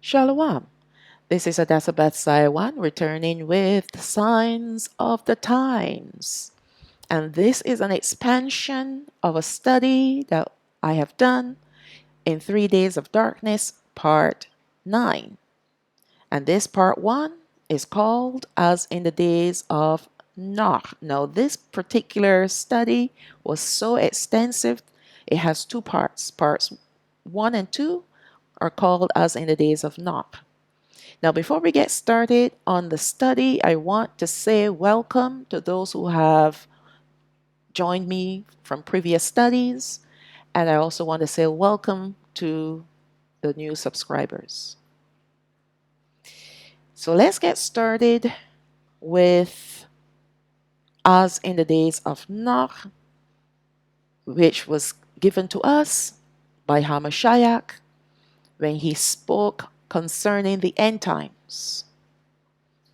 Shalom. This is Adasabat Saiwan returning with the signs of the times. And this is an expansion of a study that I have done in 3 Days of Darkness, Part 9. And this Part 1 is called As in the Days of Nach. Now, this particular study was so extensive, it has 2 parts. Parts 1 and 2 are called As in the Days of Nach. Now, before we get started on the study, I want to say welcome to those who have joined me from previous studies, and I also want to say welcome to the new subscribers. So let's get started with As in the Days of Nach, which was given to us by HaMashayach when he spoke concerning the end times.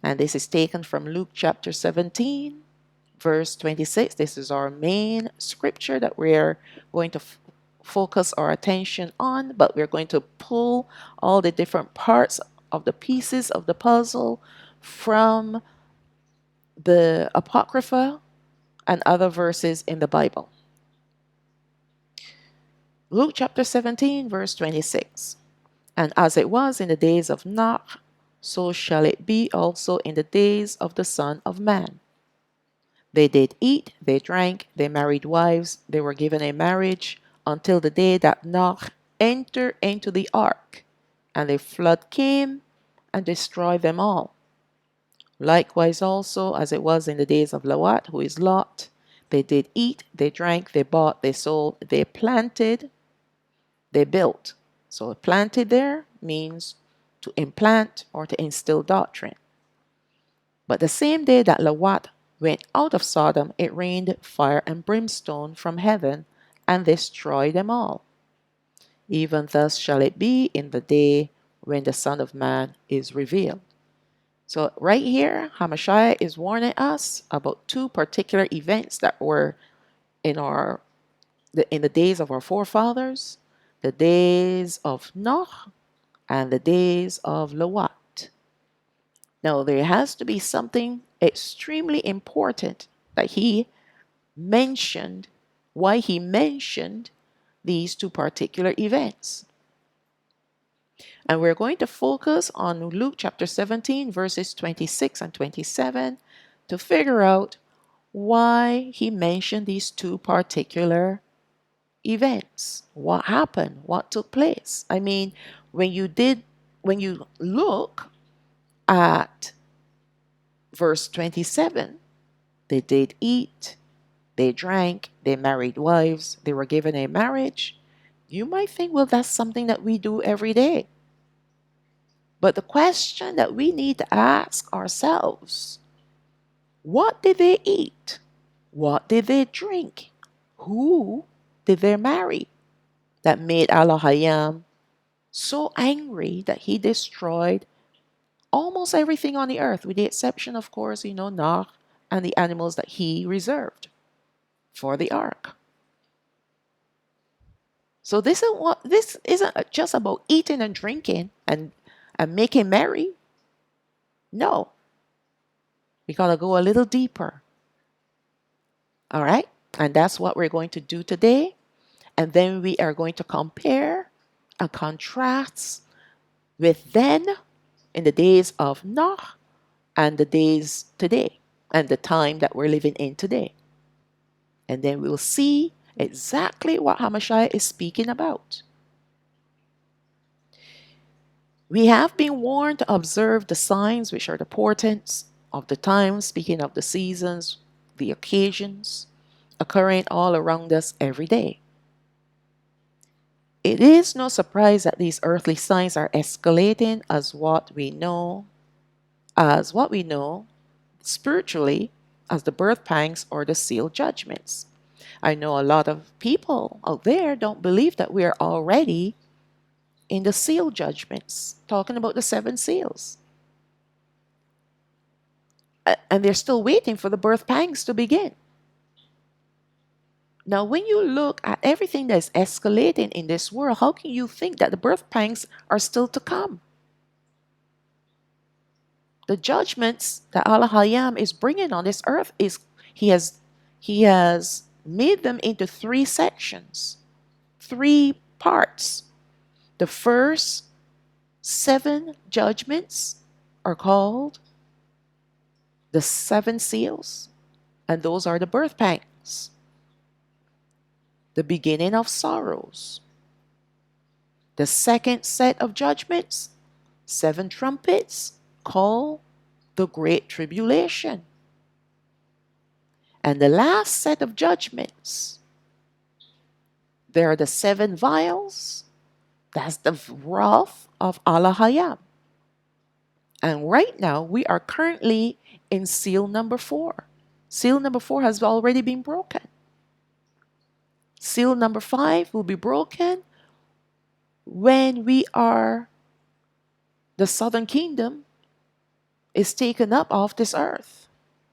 And this is taken from Luke chapter 17, verse 26. This is our main scripture that we're going to focus our attention on, but we're going to pull all the different parts of the pieces of the puzzle from the Apocrypha and other verses in the Bible. Luke chapter 17, verse 26. And as it was in the days of Nach, so shall it be also in the days of the Son of Man. They did eat, they drank, they married wives, they were given in marriage, until the day that Nach entered into the ark, and the flood came and destroyed them all. Likewise also, as it was in the days of Lot, who is Lot, they did eat, they drank, they bought, they sold, they planted, they built. So planted there means to implant or to instill doctrine. But the same day that Lot went out of Sodom, it rained fire and brimstone from heaven and destroyed them all. Even thus shall it be in the day when the Son of Man is revealed. So right here, HaMashayach is warning us about 2 particular events that were in the days of our forefathers, the days of Nach and the days of Lot. Now, there has to be something extremely important that he mentioned, why he mentioned these 2 particular events. And we're going to focus on Luke chapter 17, verses 26 and 27 to figure out why he mentioned these 2 particular events. What happened? What took place? I mean, when you look at verse 27, they did eat, they drank, they married wives, they were given a marriage. You might think, well, that's something that we do every day. But the question that we need to ask ourselves, what did they eat? What did they drink? Who did they marry? That made Alahayam so angry that he destroyed almost everything on the earth, with the exception, of course, Nach and the animals that he reserved for the ark. So this isn't just about eating and drinking and making merry. No. We got to go a little deeper. All right? And that's what we're going to do today. And then we are going to compare and contrast with then in the days of Nach and the days today and the time that we're living in today. And then we'll see exactly what HaMashayach is speaking about. We have been warned to observe the signs, which are the portents of the times, speaking of the seasons, the occasions, occurring all around us every day. It is no surprise that these earthly signs are escalating as what we know spiritually as the birth pangs or the seal judgments. I know a lot of people out there don't believe that we are already in the seal judgments, talking about the 7 seals. And they're still waiting for the birth pangs to begin. Now, when you look at everything that's escalating in this world, how can you think that the birth pangs are still to come? The judgments that Alahayam is bringing on this earth is he has made them into three sections, three parts. The first 7 judgments are called the 7 seals, and those are the birth pangs, the beginning of sorrows. The second set of judgments, 7 trumpets, called the Great Tribulation. And the last set of judgments, there are the 7 vials. That's the wrath of Alahayam. And right now, we are currently in seal number 4. Seal number 4 has already been broken. Seal number 5 will be broken when the southern kingdom is taken up off this earth.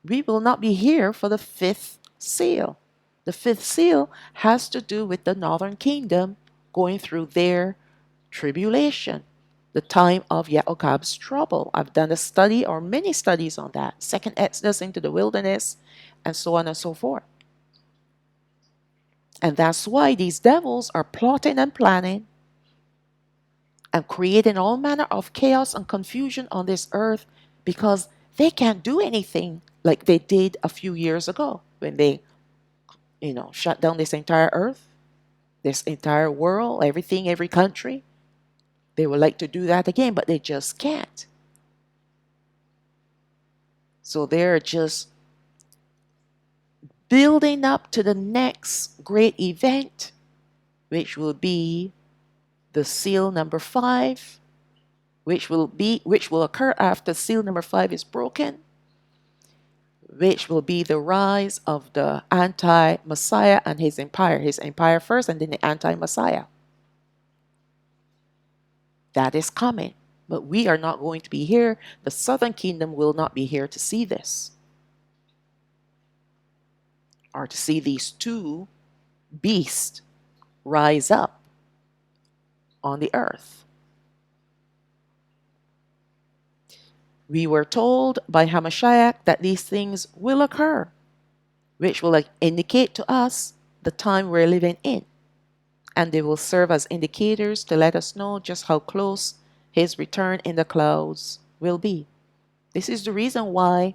We will not be here for the 5th seal. The 5th seal has to do with the northern kingdom going through their tribulation, the time of Yaakob's trouble. I've done a study or many studies on that. Second Exodus into the wilderness, and so on and so forth. And that's why these devils are plotting and planning and creating all manner of chaos and confusion on this earth, because they can't do anything like they did a few years ago when they, shut down this entire earth, this entire world, everything, every country. They would like to do that again, but they just can't. So they're just building up to the next great event, which will be the seal number 5, which will occur after seal number 5 is broken, which will be the rise of the anti-Messiah and his empire first, and then the anti-Messiah. That is coming. But we are not going to be here. The southern kingdom will not be here to see this, or to see these 2 beasts rise up on the earth. We were told by HaMashayach that these things will occur, which will indicate to us the time we're living in. And they will serve as indicators to let us know just how close his return in the clouds will be. This is the reason why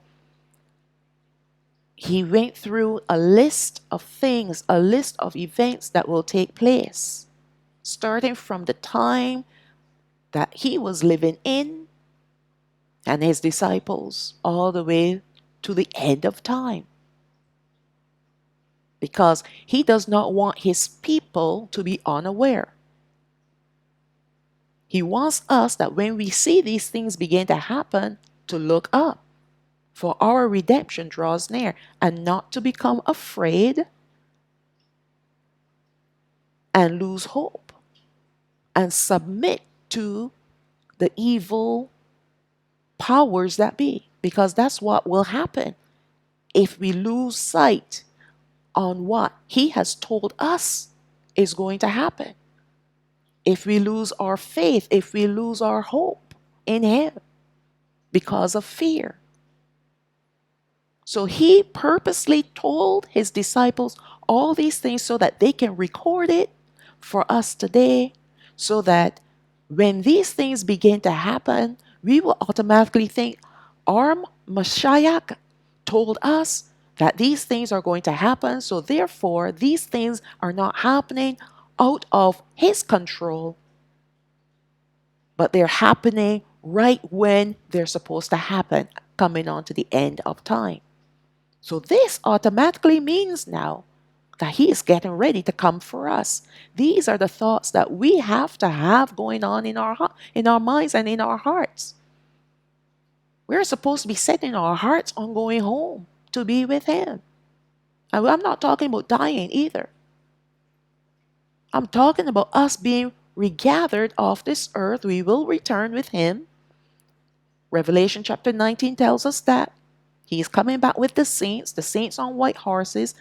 he went through a list of things, a list of events that will take place, starting from the time that he was living in and his disciples all the way to the end of time. Because he does not want his people to be unaware. He wants us that when we see these things begin to happen, to look up, for our redemption draws near, and not to become afraid and lose hope and submit to the evil powers that be, because that's what will happen if we lose sight on what he has told us is going to happen. If we lose our faith, if we lose our hope in him because of fear. So he purposely told his disciples all these things so that they can record it for us today, so that when these things begin to happen, we will automatically think, our HaMashayach told us that these things are going to happen, so therefore these things are not happening out of his control, but they're happening right when they're supposed to happen, coming on to the end of time. So this automatically means now that he is getting ready to come for us. These are the thoughts that we have to have going on in our minds and in our hearts. We're supposed to be setting our hearts on going home to be with him. And I'm not talking about dying either. I'm talking about us being regathered off this earth. We will return with him. Revelation chapter 19 tells us that he is coming back with the saints on white horses.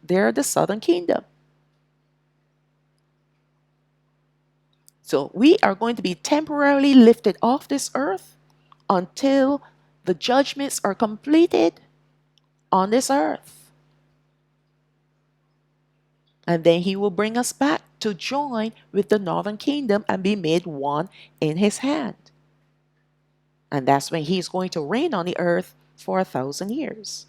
They're the southern kingdom. So we are going to be temporarily lifted off this earth until the judgments are completed on this earth. And then he will bring us back to join with the northern kingdom and be made one in his hand. And that's when he's going to reign on the earth for 1,000 years.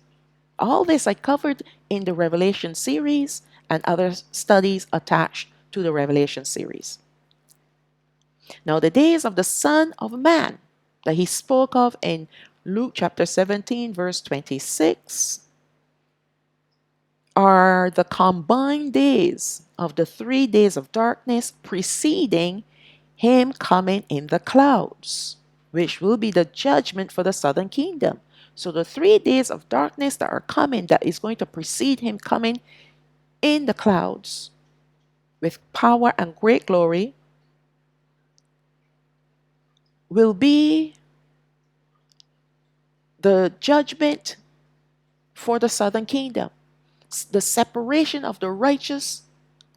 All this I covered in the Revelation series and other studies attached to the Revelation series. Now, the days of the Son of Man that he spoke of in Luke chapter 17, verse 26, are the combined days of the 3 days of darkness preceding him coming in the clouds, which will be the judgment for the southern kingdom. So the 3 days of darkness that are coming, that is going to precede him coming in the clouds with power and great glory, will be the judgment for the southern kingdom. The separation of the righteous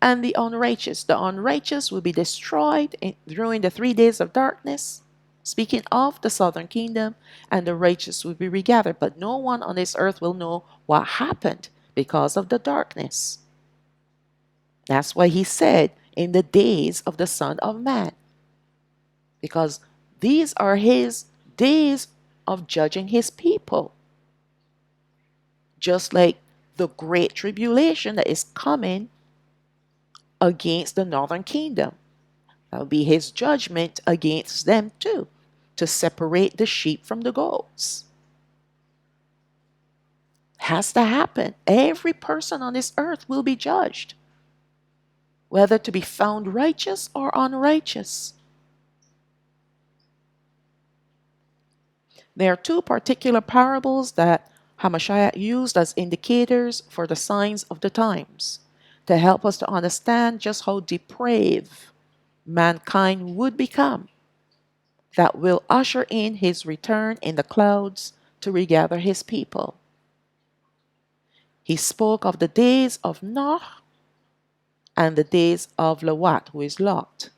and the unrighteous. The unrighteous will be destroyed during the 3 days of darkness, speaking of the southern kingdom, and the righteous will be regathered. But no one on this earth will know what happened because of the darkness. That's why he said, in the days of the Son of Man. Because these are his days of judging his people. Just like the great tribulation that is coming against the northern kingdom. That will be his judgment against them too, to separate the sheep from the goats. Has to happen. Every person on this earth will be judged, whether to be found righteous or unrighteous. There are 2 particular parables that HaMashayach used as indicators for the signs of the times to help us to understand just how depraved mankind would become, that will usher in his return in the clouds to regather his people. He spoke of the days of Nach and the days of Lot, who is Lot.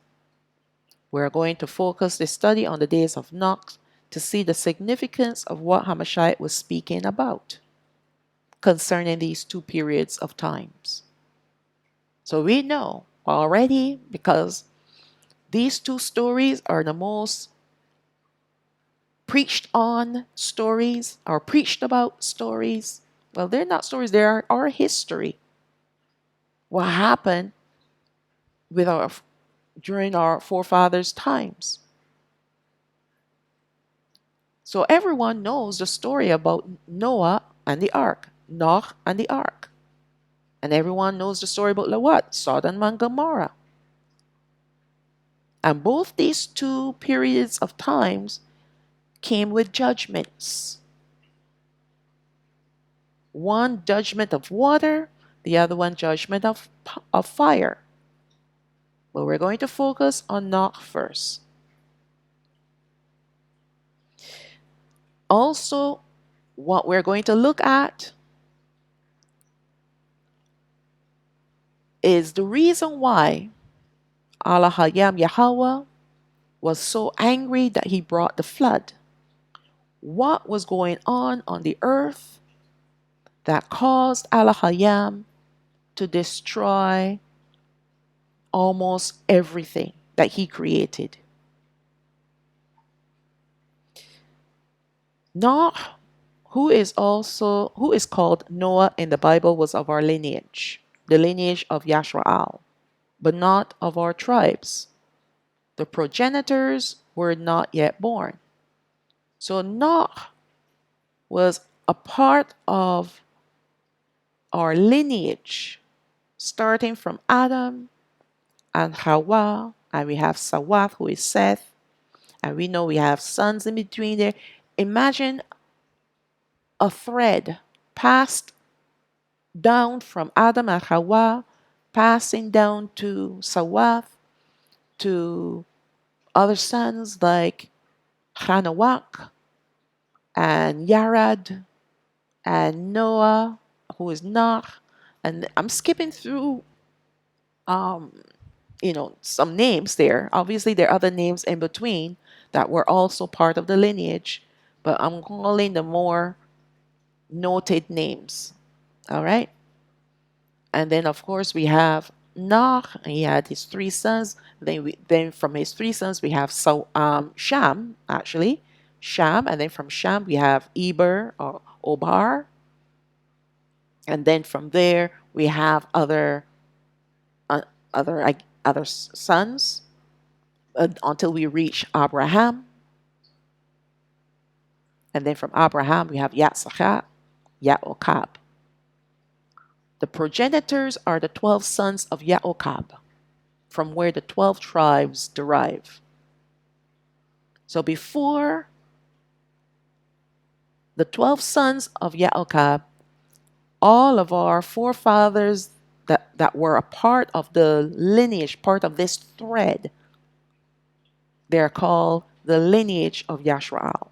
We're going to focus this study on the days of Nach to see the significance of what HaMashayach was speaking about concerning these 2 periods of times. So we know already, because these 2 stories are the most preached on stories, or preached about stories. Well, they're not stories, they are our history. What happened during our forefathers' times. So everyone knows the story about Noah and the ark, Nach and the ark. And everyone knows the story about Lot, Sodom and Gomorrah. And both these 2 periods of times came with judgments. One judgment of water, the other one judgment of fire. But we're going to focus on Nach first. Also, what we're going to look at is the reason why Alahayam Yahawah was so angry that he brought the flood. What was going on the earth that caused Alahayam to destroy almost everything that he created? Nach, who is called Noah in the Bible, was of our lineage, the lineage of Yashraal, but not of our tribes. The progenitors were not yet born. So Nach was a part of our lineage, starting from Adam and Hawa, and we have Sawath, who is Seth, and we know we have sons in between there. Imagine a thread passed down from Adam and Hawa, passing down to Sawath, to other sons like Hanawak and Yarad and Noah, who is Nach. And I'm skipping through some names there. Obviously there are other names in between that were also part of the lineage, but I'm calling the more noted names. All right. And then, of course, we have Nach, and he had his three sons. Then from his three sons, we have Sham, actually. Sham. And then from Sham, we have Eber or Obar. And then from there, we have uh, other sons until we reach Abraham. And then from Abraham, we have Yatsachah, Yaokab. The progenitors are the 12 sons of Yaokab, from where the 12 tribes derive. So before the 12 sons of Yaokab, all of our forefathers that were a part of the lineage, part of this thread, they're called the lineage of Yashrael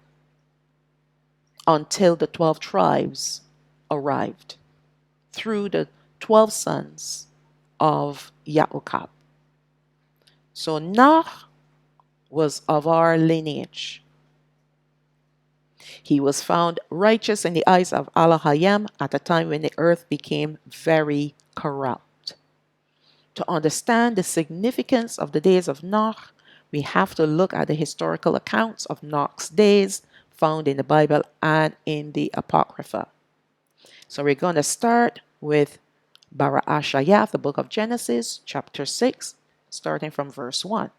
until the 12 tribes arrived through the 12 sons of Yaokab. So Nach was of our lineage. He was found righteous in the eyes of Alahayam at a time when the earth became very corrupt. To understand the significance of the days of Nach, we have to look at the historical accounts of Nach's days found in the Bible and in the Apocrypha. So we're going to start with HaMashayach, the book of Genesis, chapter 6, starting from verse 1.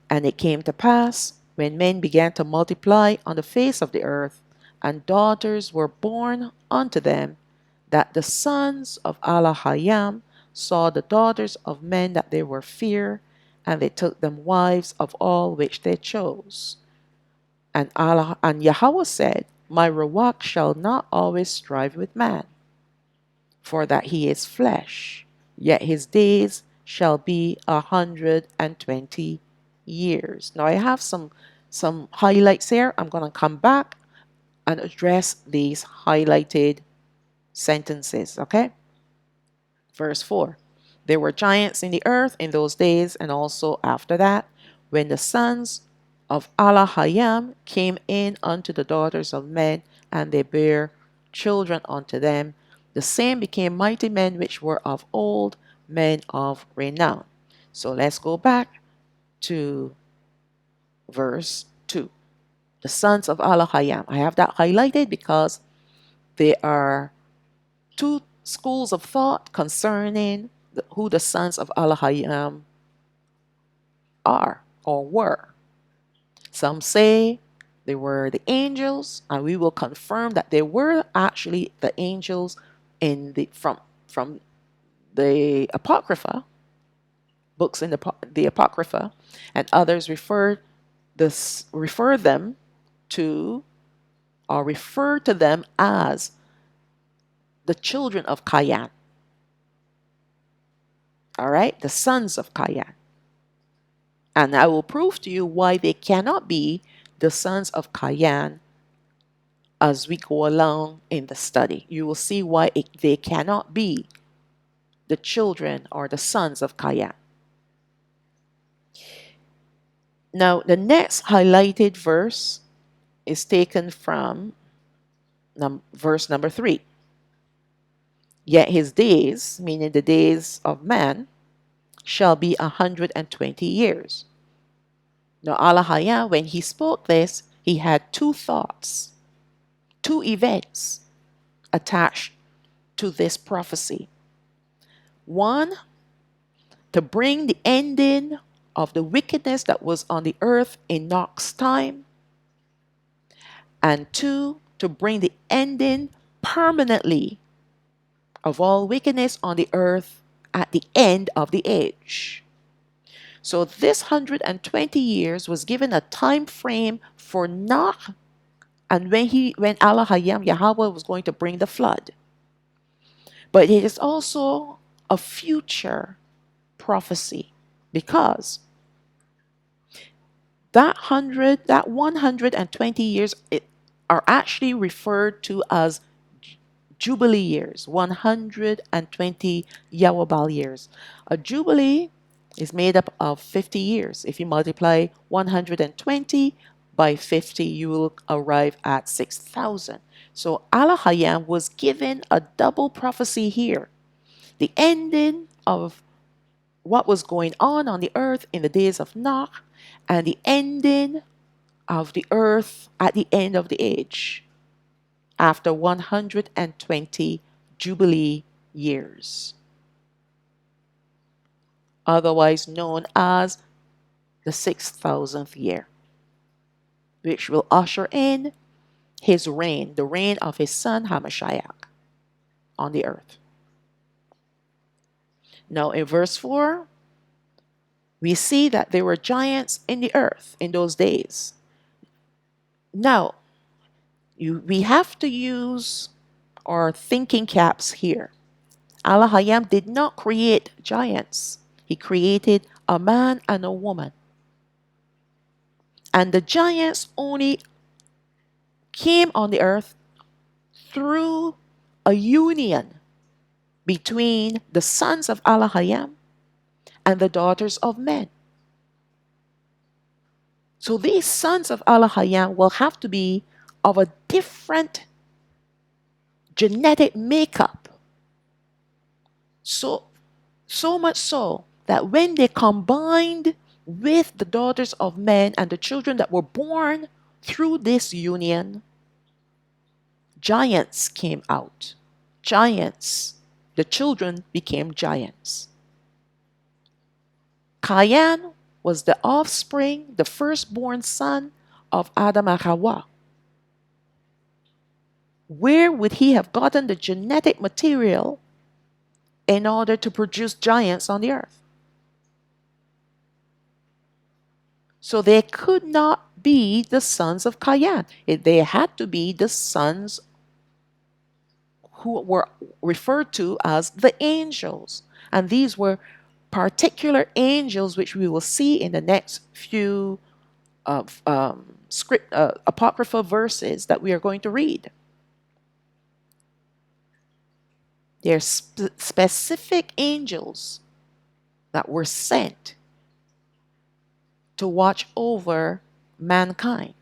And it came to pass, when men began to multiply on the face of the earth, and daughters were born unto them, that the sons of Alahayam saw the daughters of men that they were fair, and they took them wives of all which they chose. And Yahawah said, My Ruach shall not always strive with man, for that he is flesh, yet his days shall be 120 years. Now I have some highlights here. I'm going to come back and address these highlighted sentences, okay? Verse 4. There were giants in the earth in those days, and also after that, when the sons of Alahayam came in unto the daughters of men, and they bare children unto them. The same became mighty men which were of old, men of renown. So let's go back to verse 2. The sons of Alahayam. I have that highlighted because there are two schools of thought concerning who the sons of Alahayam are or were. Some say they were the angels, and we will confirm that they were actually the angels in the from the Apocrypha, books in the Apocrypha, and others refer them to or refer to them as the children of Cain. All right, the sons of Cain. And I will prove to you why they cannot be the sons of Cain as we go along in the study. You will see why they cannot be the children or the sons of Cain. Now, the next highlighted verse is taken from verse number 3. Yet his days, meaning the days of man, shall be 120 years. Now, Alahayam, when he spoke this, he had two thoughts, two events attached to this prophecy. One, to bring the ending of the wickedness that was on the earth in Nach's time. And two, to bring the ending permanently of all wickedness on the earth at the end of the age. So this 120 years was given a time frame for Nach and when Alahayam Yahawah was going to bring the flood. But it is also a future prophecy because that 120 years are actually referred to as Jubilee years, 120 Yahweh years. A Jubilee is made up of 50 years. If you multiply 120 by 50, you will arrive at 6,000. So Alahayam was given a double prophecy here. The ending of what was going on the earth in the days of Nach, and the ending of the earth at the end of the age, after 120 Jubilee years, otherwise known as the 6,000th year, which will usher in his reign, the reign of his son HaMashayach on the earth. Now in verse 4, we see that there were giants in the earth in those days. Now, we have to use our thinking caps here. Alahayam did not create giants. He created a man and a woman. And the giants only came on the earth through a union between the sons of Alahayam and the daughters of men. So these sons of Alahayam will have to be of a different genetic makeup. So much so that when they combined with the daughters of men and the children that were born through this union, giants came out. Giants. The children became giants. Cain was the offspring, the firstborn son of Adam and Yahawah. Where would he have gotten the genetic material in order to produce giants on the earth? So they could not be the sons of Cain. They had to be the sons who were referred to as the angels. And these were particular angels which we will see in the next few apocryphal verses that we are going to read. They're specific angels that were sent to watch over mankind.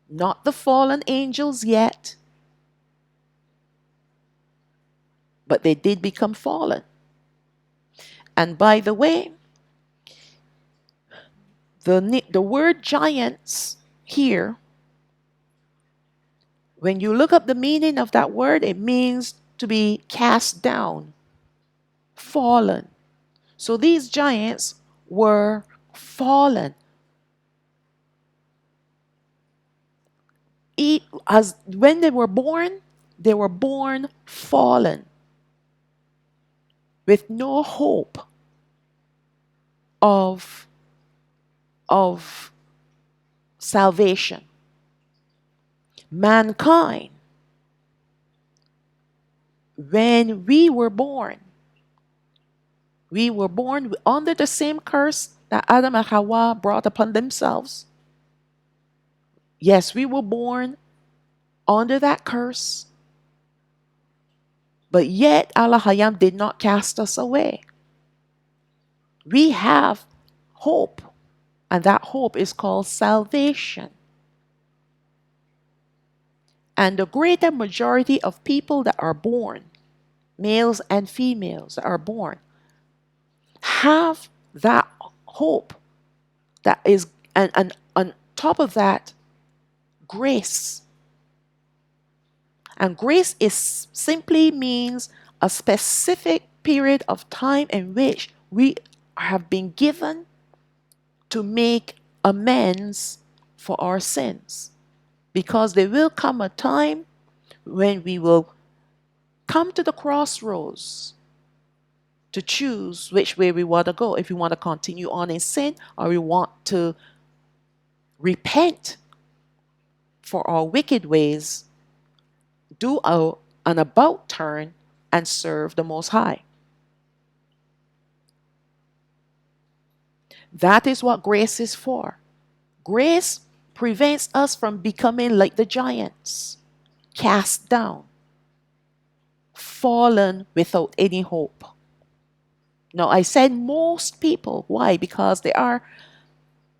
Not the fallen angels yet, but they did become fallen. And by the way, the word giants here, when you look up the meaning of that word, it means to be cast down, fallen. So these giants were fallen. When they were born fallen, with no hope of salvation. Mankind, when we were born under the same curse that Adam and Yahawah brought upon themselves. Yes, we were born under that curse, but yet Alahayam did not cast us away. We have hope, and that hope is called salvation. And the greater majority of people that are born, males and females that are born, have that hope that is, and on top of that, grace. And grace is simply means a specific period of time in which we have been given to make amends for our sins. Because there will come a time when we will come to the crossroads to choose which way we want to go. If we want to continue on in sin, or we want to repent for our wicked ways, do an about turn, and serve the Most High. That is what grace is for. Grace prevents us from becoming like the giants, cast down, fallen without any hope. Now, I said most people. Why? Because there are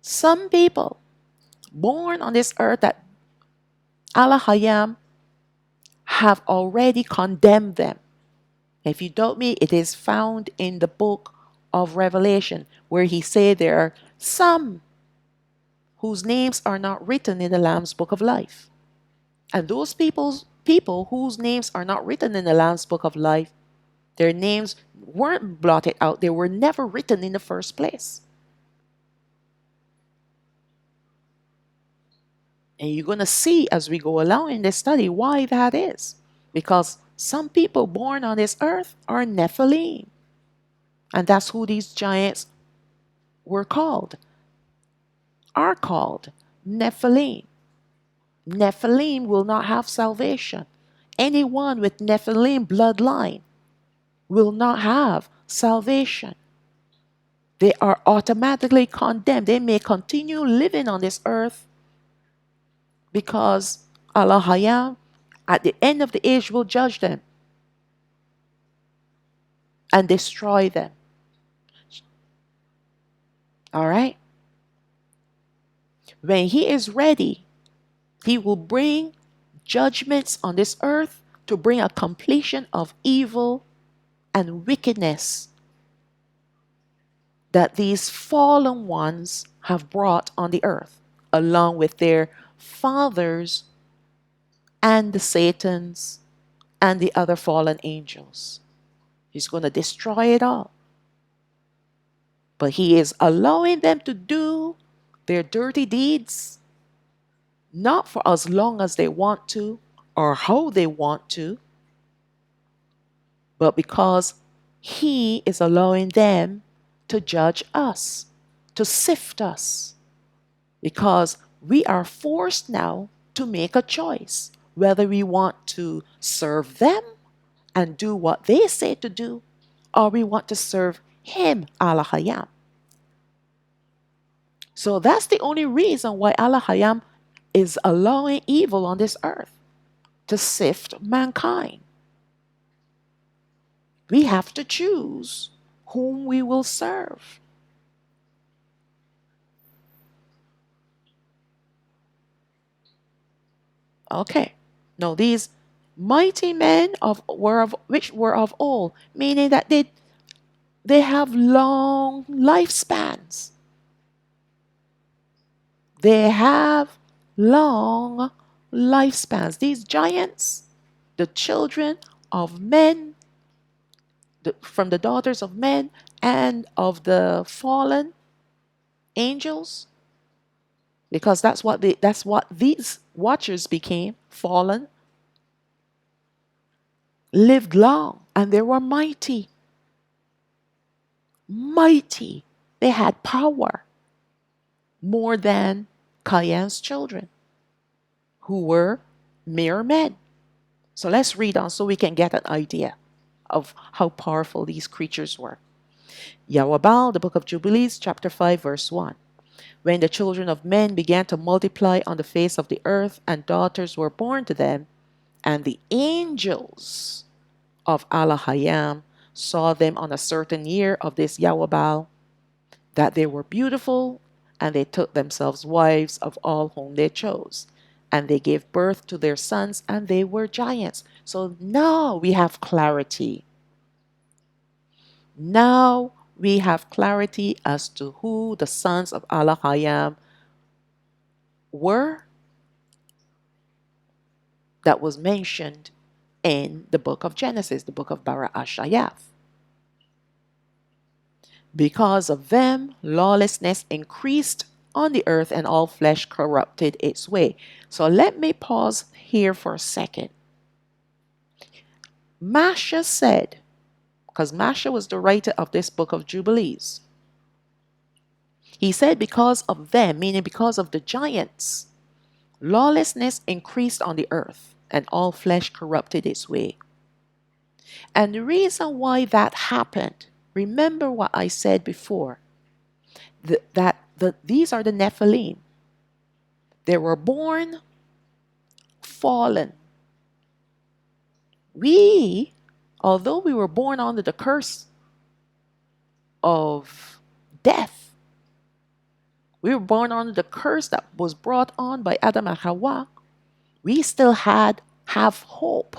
some people born on this earth that Alahayam have already condemned them. If you doubt me, it is found in the book of Revelation, where he said there are some whose names are not written in the Lamb's book of life. And those people whose names are not written in the Lamb's book of life, their names weren't blotted out. They were never written in the first place. And you're going to see as we go along in this study why that is. Because some people born on this earth are Nephilim. And that's who these giants were called, are called Nephilim. Nephilim will not have salvation. Anyone with Nephilim bloodline will not have salvation. They are automatically condemned. They may continue living on this earth because Alahayam at the end of the age will judge them and destroy them. All right? When he is ready, he will bring judgments on this earth to bring a completion of evil and wickedness that these fallen ones have brought on the earth, along with their fathers and the Satans and the other fallen angels. He's going to destroy it all. But he is allowing them to do their dirty deeds, not for as long as they want to or how they want to, but because he is allowing them to judge us, to sift us, because we are forced now to make a choice whether we want to serve them and do what they say to do, or we want to serve him, Alahayam. So that's the only reason why Alahayam is allowing evil on this earth, to sift mankind. We have to choose whom we will serve. Okay. Now these mighty men which were of old, meaning that they have long lifespans. They have long lifespans. These giants, the children of men, from the daughters of men and of the fallen angels, because that's what these watchers became, fallen, lived long, and they were mighty. Mighty. They had power more than Cain's children, who were mere men. So let's read on so we can get an idea of how powerful these creatures were. Yahawah, the book of Jubilees, chapter 5, verse 1. When the children of men began to multiply on the face of the earth, and daughters were born to them, and the angels of Alahayam saw them on a certain year of this Yahawah, that they were beautiful, and they took themselves wives of all whom they chose. And they gave birth to their sons, and they were giants. So now we have clarity. Now we have clarity as to who the sons of Alahayam were that was mentioned in the book of Genesis, the book of HaMashayach. Because of them, lawlessness increased on the earth, and all flesh corrupted its way. So let me pause here for a second. Masha said, because Masha was the writer of this book of Jubilees, he said because of them, meaning because of the giants, lawlessness increased on the earth, and all flesh corrupted its way. And the reason why that happened, remember what I said before, these are the Nephilim. They were born fallen. We, although we were born under the curse of death, we were born under the curse that was brought on by Adam and Hawa, we still have hope.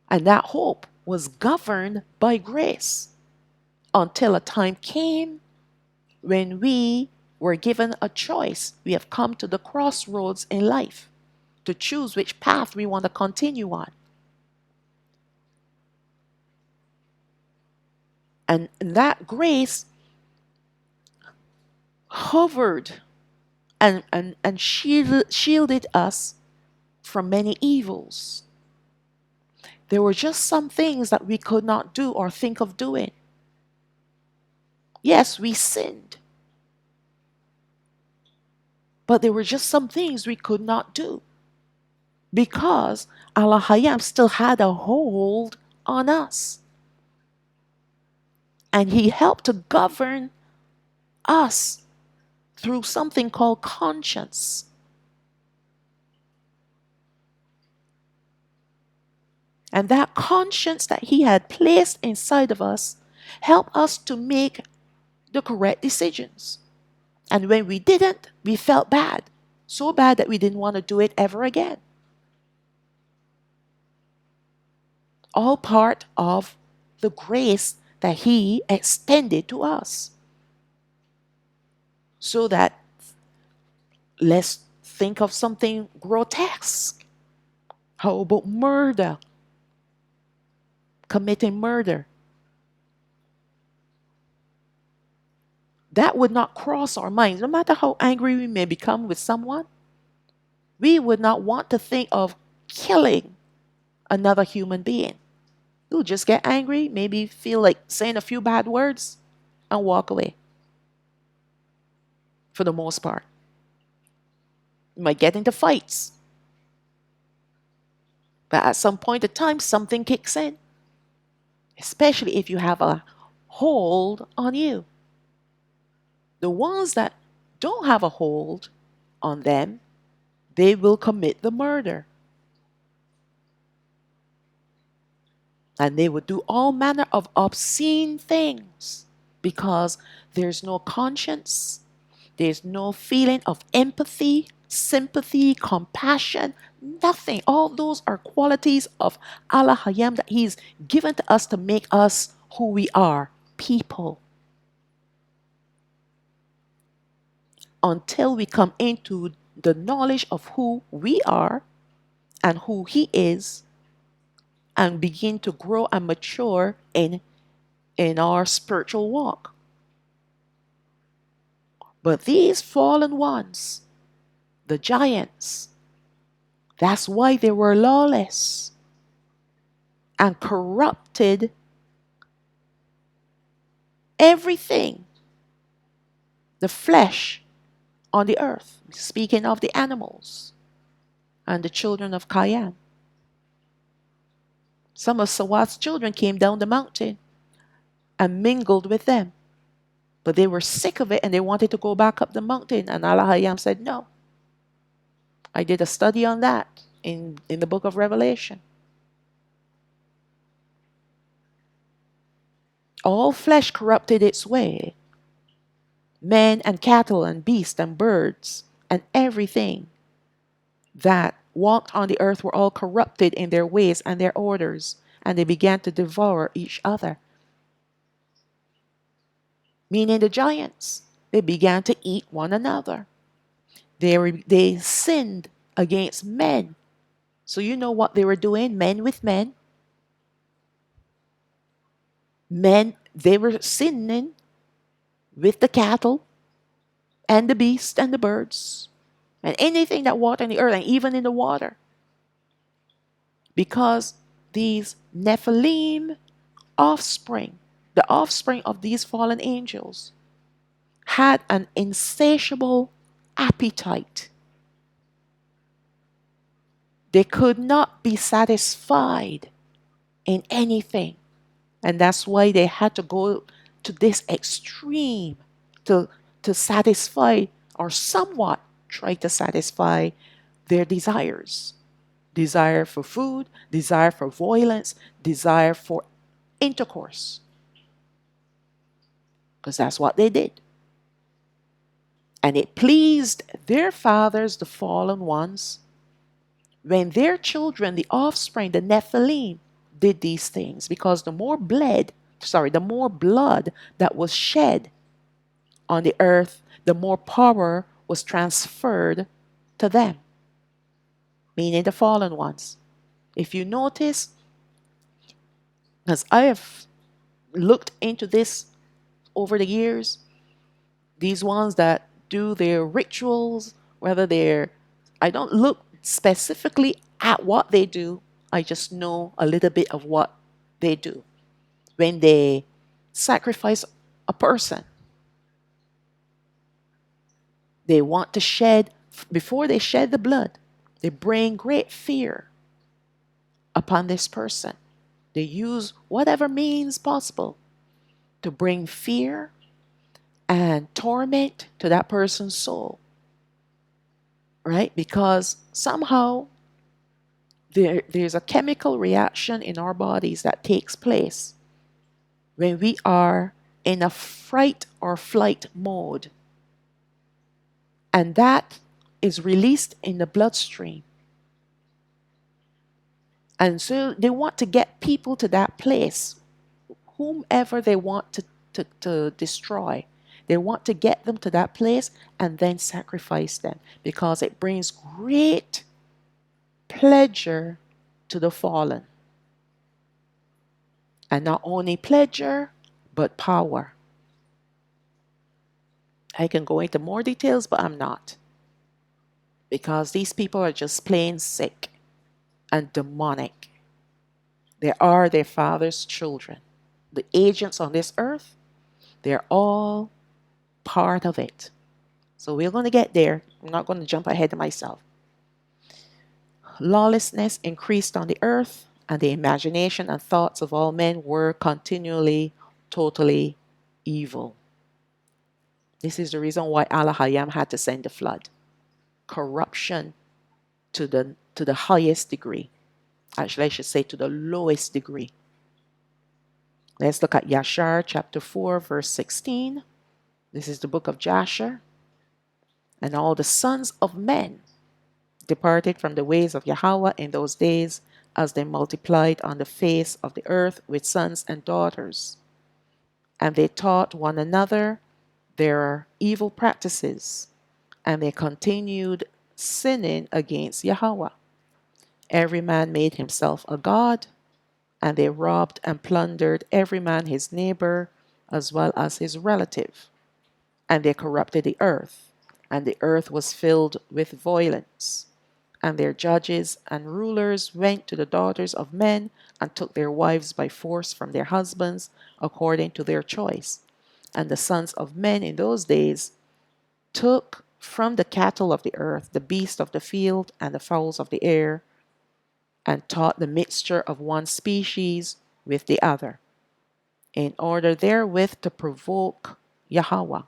And that hope was governed by grace until a time came when we were given a choice. We have come to the crossroads in life to choose which path we want to continue on. And that grace hovered and shielded us from many evils. There were just some things that we could not do or think of doing. Yes, we sinned. But there were just some things we could not do because Alahayam still had a hold on us. And he helped to govern us through something called conscience. And that conscience that he had placed inside of us helped us to make the correct decisions. And when we didn't, we felt bad. So bad that we didn't want to do it ever again. All part of the grace that he extended to us. So that, let's think of something grotesque. How about murder? Committing murder. That would not cross our minds. No matter how angry we may become with someone, we would not want to think of killing another human being. You'll just get angry, maybe feel like saying a few bad words, and walk away. For the most part. You might get into fights. But at some point in time, something kicks in. Especially if you have a hold on you. The ones that don't have a hold on them, they will commit the murder. And they would do all manner of obscene things because there's no conscience, there's no feeling of empathy, sympathy, compassion, nothing. All those are qualities of Alahayam that he's given to us to make us who we are, people. Until we come into the knowledge of who we are and who he is, and begin to grow and mature in our spiritual walk. But these fallen ones, the giants, that's why they were lawless and corrupted everything, the flesh on the earth, speaking of the animals and the children of Cain. Some of Sawat's children came down the mountain and mingled with them. But they were sick of it and they wanted to go back up the mountain. And Alahayam said, no. I did a study on that in the book of Revelation. All flesh corrupted its way. Men and cattle and beasts and birds and everything that walked on the earth were all corrupted in their ways and their orders. And they began to devour each other. Meaning the giants. They began to eat one another. They sinned against men. So you know what they were doing? Men with men. Men, they were sinning with the cattle and the beasts and the birds and anything that walked on the earth and even in the water. Because these Nephilim offspring, the offspring of these fallen angels, had an insatiable appetite. They could not be satisfied in anything. And that's why they had to go to this extreme to satisfy or somewhat try to satisfy their desires. Desire for food, desire for violence, desire for intercourse. Because that's what they did. And it pleased their fathers, the fallen ones, when their children, the offspring, the Nephilim, did these things, because the more blood that was shed on the earth, the more power was transferred to them, meaning the fallen ones. If you notice, as I have looked into this over the years, these ones that do their rituals, whether I don't look specifically at what they do, I just know a little bit of what they do. When they sacrifice a person, they want to before they shed the blood, they bring great fear upon this person. They use whatever means possible to bring fear and torment to that person's soul, right? Because somehow there's a chemical reaction in our bodies that takes place when we are in a fright or flight mode. And that is released in the bloodstream. And so they want to get people to that place, whomever they want to destroy. They want to get them to that place and then sacrifice them, because it brings great pleasure to the fallen. And not only pleasure, but power. I can go into more details, but I'm not. Because these people are just plain sick and demonic. They are their father's children. The agents on this earth, they're all part of it. So we're going to get there. I'm not going to jump ahead of myself. Lawlessness increased on the earth, and the imagination and thoughts of all men were continually, totally evil. This is the reason why Alahayam had to send the flood. Corruption to the highest degree. Actually, I should say to the lowest degree. Let's look at Yashar chapter 4, verse 16. This is the book of Jasher. And all the sons of men departed from the ways of Yahawah in those days, as they multiplied on the face of the earth with sons and daughters. And they taught one another their evil practices, and they continued sinning against Yahawah. Every man made himself a god, and they robbed and plundered every man his neighbor as well as his relative. And they corrupted the earth, and the earth was filled with violence. And their judges and rulers went to the daughters of men and took their wives by force from their husbands according to their choice. And the sons of men in those days took from the cattle of the earth, the beasts of the field, and the fowls of the air, and taught the mixture of one species with the other, in order therewith to provoke Yahawah.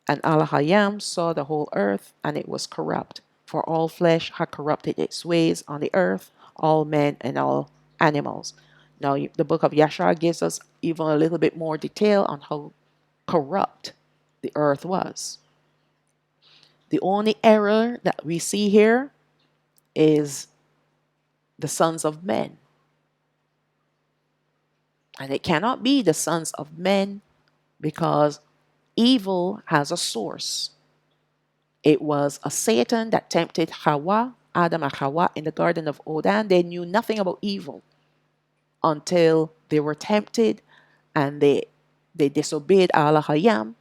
And Alahayam saw the whole earth, and it was corrupt, for all flesh had corrupted its ways on the earth, all men and all animals. Now, the book of Yashar gives us even a little bit more detail on how corrupt the earth was. The only error that we see here is the sons of men. And it cannot be the sons of men, because evil has a source. It was a Satan that tempted Adam and Hawa in the Garden of Odan. They knew nothing about evil until they were tempted, and they disobeyed Alahayam,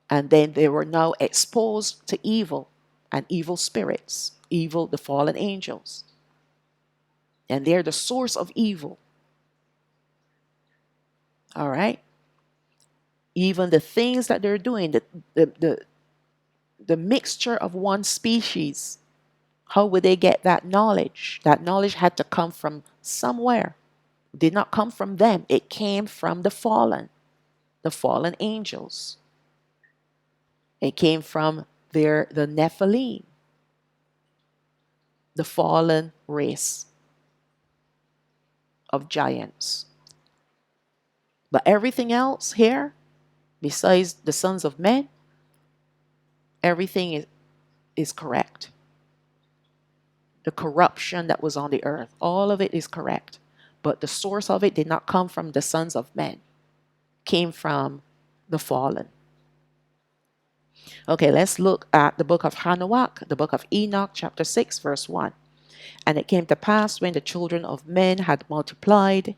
and then they were now exposed to evil and evil spirits, the fallen angels. And they're the source of evil. All right? Even the things that they're doing, the mixture of one species, how would they get that knowledge? That knowledge had to come from somewhere. It did not come from them. It came from the fallen angels. It came from the Nephilim, the fallen race of giants. But everything else here, besides the sons of men, everything is correct. The corruption that was on the earth, all of it is correct. But the source of it did not come from the sons of men, came from the fallen. Okay, let's look at the book of Hanawak, the book of Enoch, chapter 6, verse 1. And it came to pass when the children of men had multiplied,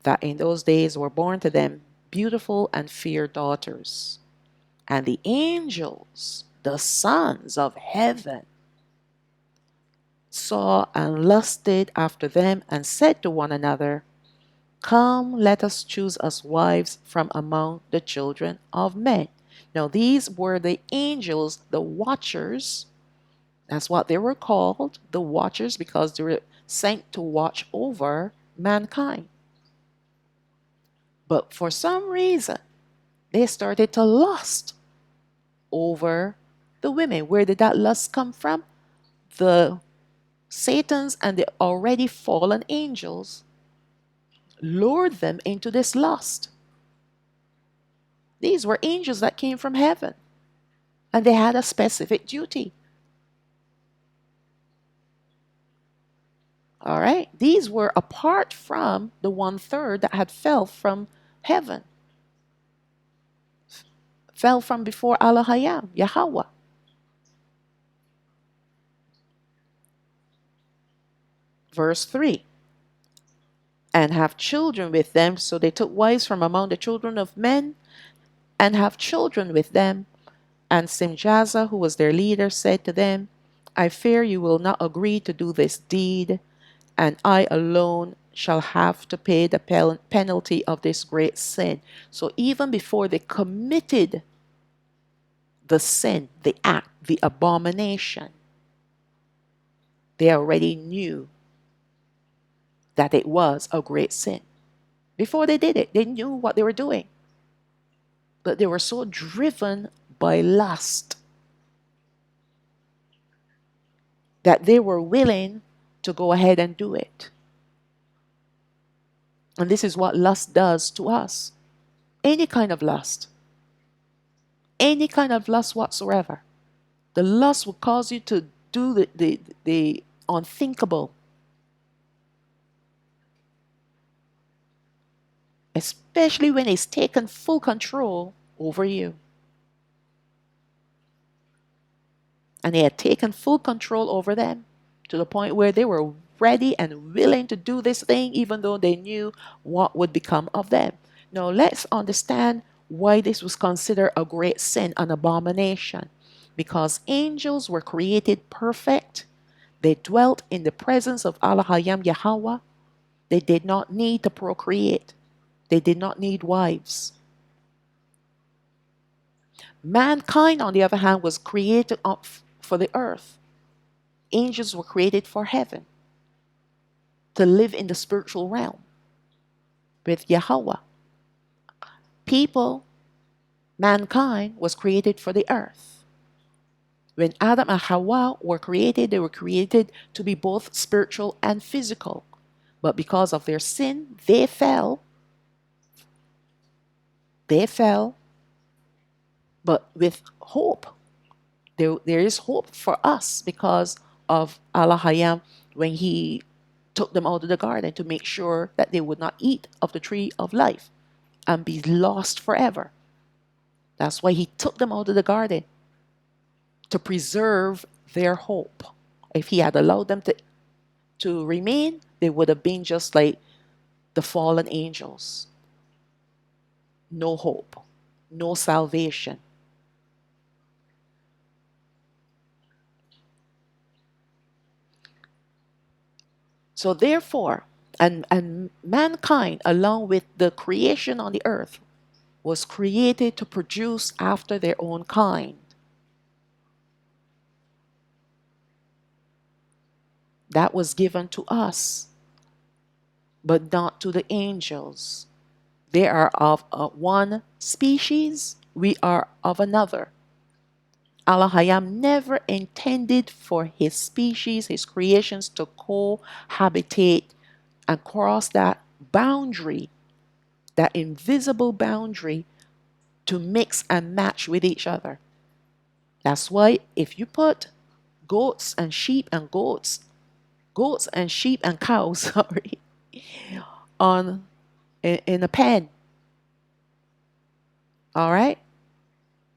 that in those days were born to them beautiful and fair daughters. And the angels, the sons of heaven, saw and lusted after them and said to one another, Come, let us choose us wives from among the children of men. Now, these were the angels, the watchers. That's what they were called, the watchers, because they were sent to watch over mankind. But for some reason, they started to lust over the women. Where did that lust come from? The Satan's and the already fallen angels lured them into this lust. These were angels that came from heaven, and they had a specific duty. All right? These were apart from the 1/3 that had fell from heaven, fell from before Alahayam Yahawah. Verse 3. And have children with them. So they took wives from among the children of men and have children with them. And Simjaza, who was their leader, said to them, I fear you will not agree to do this deed, and I alone shall have to pay the penalty of this great sin. So even before they committed the sin, the act, the abomination, they already knew that it was a great sin. Before they did it, they knew what they were doing. But they were so driven by lust that they were willing to go ahead and do it. And this is what lust does to us. Any kind of lust. Any kind of lust whatsoever. The lust will cause you to do the unthinkable. Especially when it's taken full control over you. And they had taken full control over them to the point where they were ready and willing to do this thing even though they knew what would become of them. Now let's understand why this was considered a great sin, an abomination. Because angels were created perfect. They dwelt in the presence of Alahayam Yahawah. They did not need to procreate. They did not need wives. Mankind, on the other hand, was created for the earth. Angels were created for heaven, to live in the spiritual realm with Yahawah. People, mankind, was created for the earth. When Adam and Hawa were created, they were created to be both spiritual and physical. But because of their sin, they fell. They fell. But with hope. There is hope for us because of Alahayam when he took them out of the garden to make sure that they would not eat of the tree of life and be lost forever. That's why he took them out of the garden, to preserve their hope. If he had allowed them to remain, they would have been just like the fallen angels. No hope, no salvation. So therefore, and mankind, along with the creation on the earth, was created to produce after their own kind. That was given to us, but not to the angels. They are of one species, we are of another. Alahayam never intended for his species, his creations, to cohabitate and cross that boundary, that invisible boundary, to mix and match with each other. That's why if you put goats and sheep and goats and sheep and cows, sorry, on in a pen, all right,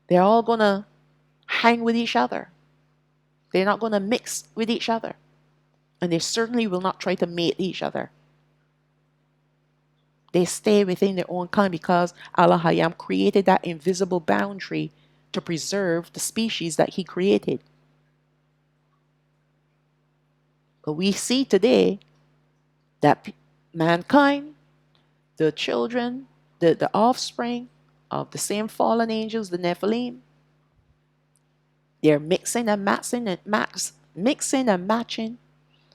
they're all gonna hang with each other. They're not gonna mix with each other, and they certainly will not try to mate each other. They stay within their own kind because Alahayam created that invisible boundary to preserve the species that He created. But we see today that mankind, the children, the offspring of the same fallen angels, the Nephilim, they're mixing and matching,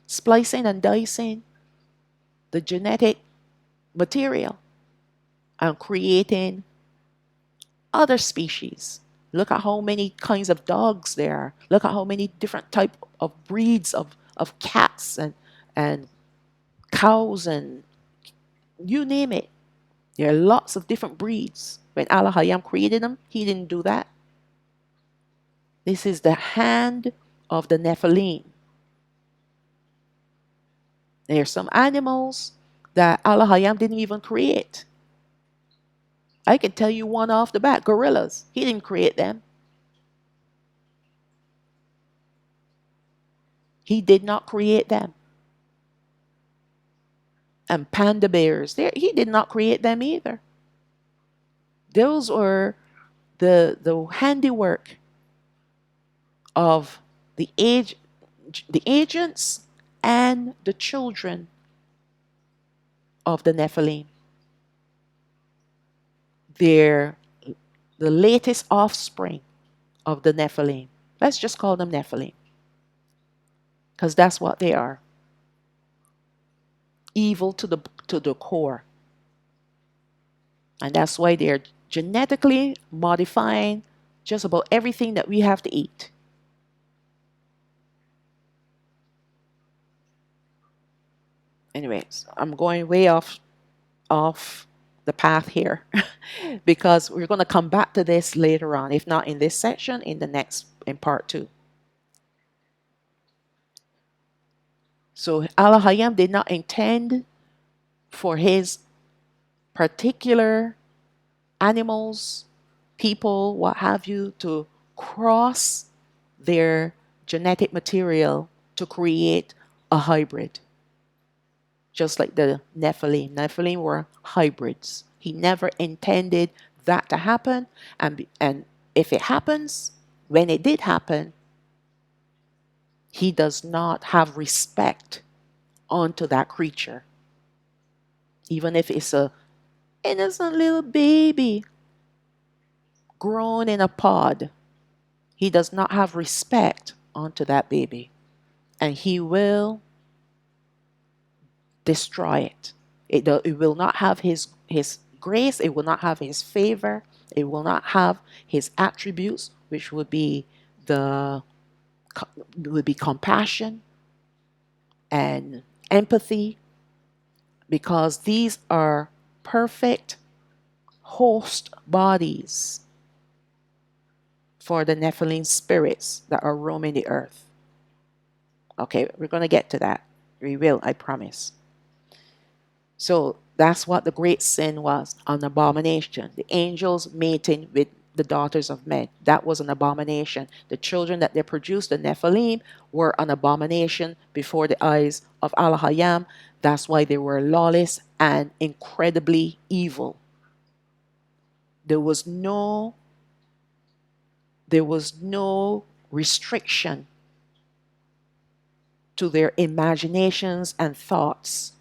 splicing and dicing the genetic material and creating other species. Look at how many kinds of dogs there are. Look at how many different type of breeds of cats and cows and you name it. There are lots of different breeds. When Alahayam created them, He didn't do that. This is the hand of the Nephilim. There are some animals that Alahayam didn't even create. I can tell you one off the bat, gorillas. He didn't create them. He did not create them. And panda bears, he did not create them either. Those were the handiwork of the agents and the children of the Nephilim. They're the latest offspring of the Nephilim. Let's just call them Nephilim, because that's what they are. Evil to the core. And that's why they're genetically modifying just about everything that we have to eat. Anyways, I'm going way off the path here because we're going to come back to this later on, if not in this section, in part 2. So Alahayam did not intend for his particular animals, people, what have you, to cross their genetic material to create a hybrid. Just like the Nephilim. Nephilim were hybrids. He never intended that to happen. And if it happens, when it did happen, He does not have respect onto that creature. Even if it's a innocent little baby grown in a pod, He does not have respect onto that baby. And He will destroy it. It will not have his grace. It will not have His favor. It will not have His attributes, which would be compassion and empathy, because these are perfect host bodies for the Nephilim spirits that are roaming the earth. Okay, we're going to get to that. We will, I promise. So that's what the great sin was, an abomination. The angels mating with the daughters of men. That was an abomination. The children that they produced, the Nephilim, were an abomination before the eyes of Alahayam. That's why they were lawless and incredibly evil. There was no restriction to their imaginations and thoughts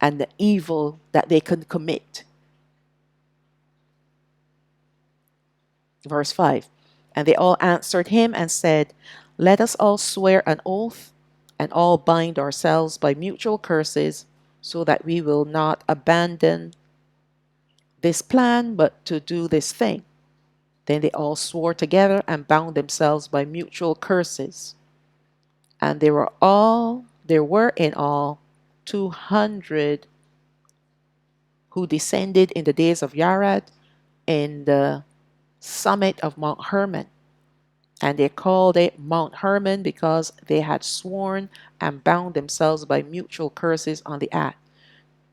and the evil that they could commit. Verse 5. And they all answered him and said, let us all swear an oath and all bind ourselves by mutual curses, so that we will not abandon this plan, but to do this thing. Then they all swore together and bound themselves by mutual curses. And there were in all 200 who descended in the days of Yarad in the summit of Mount Hermon. And they called it Mount Hermon because they had sworn and bound themselves by mutual curses on the act.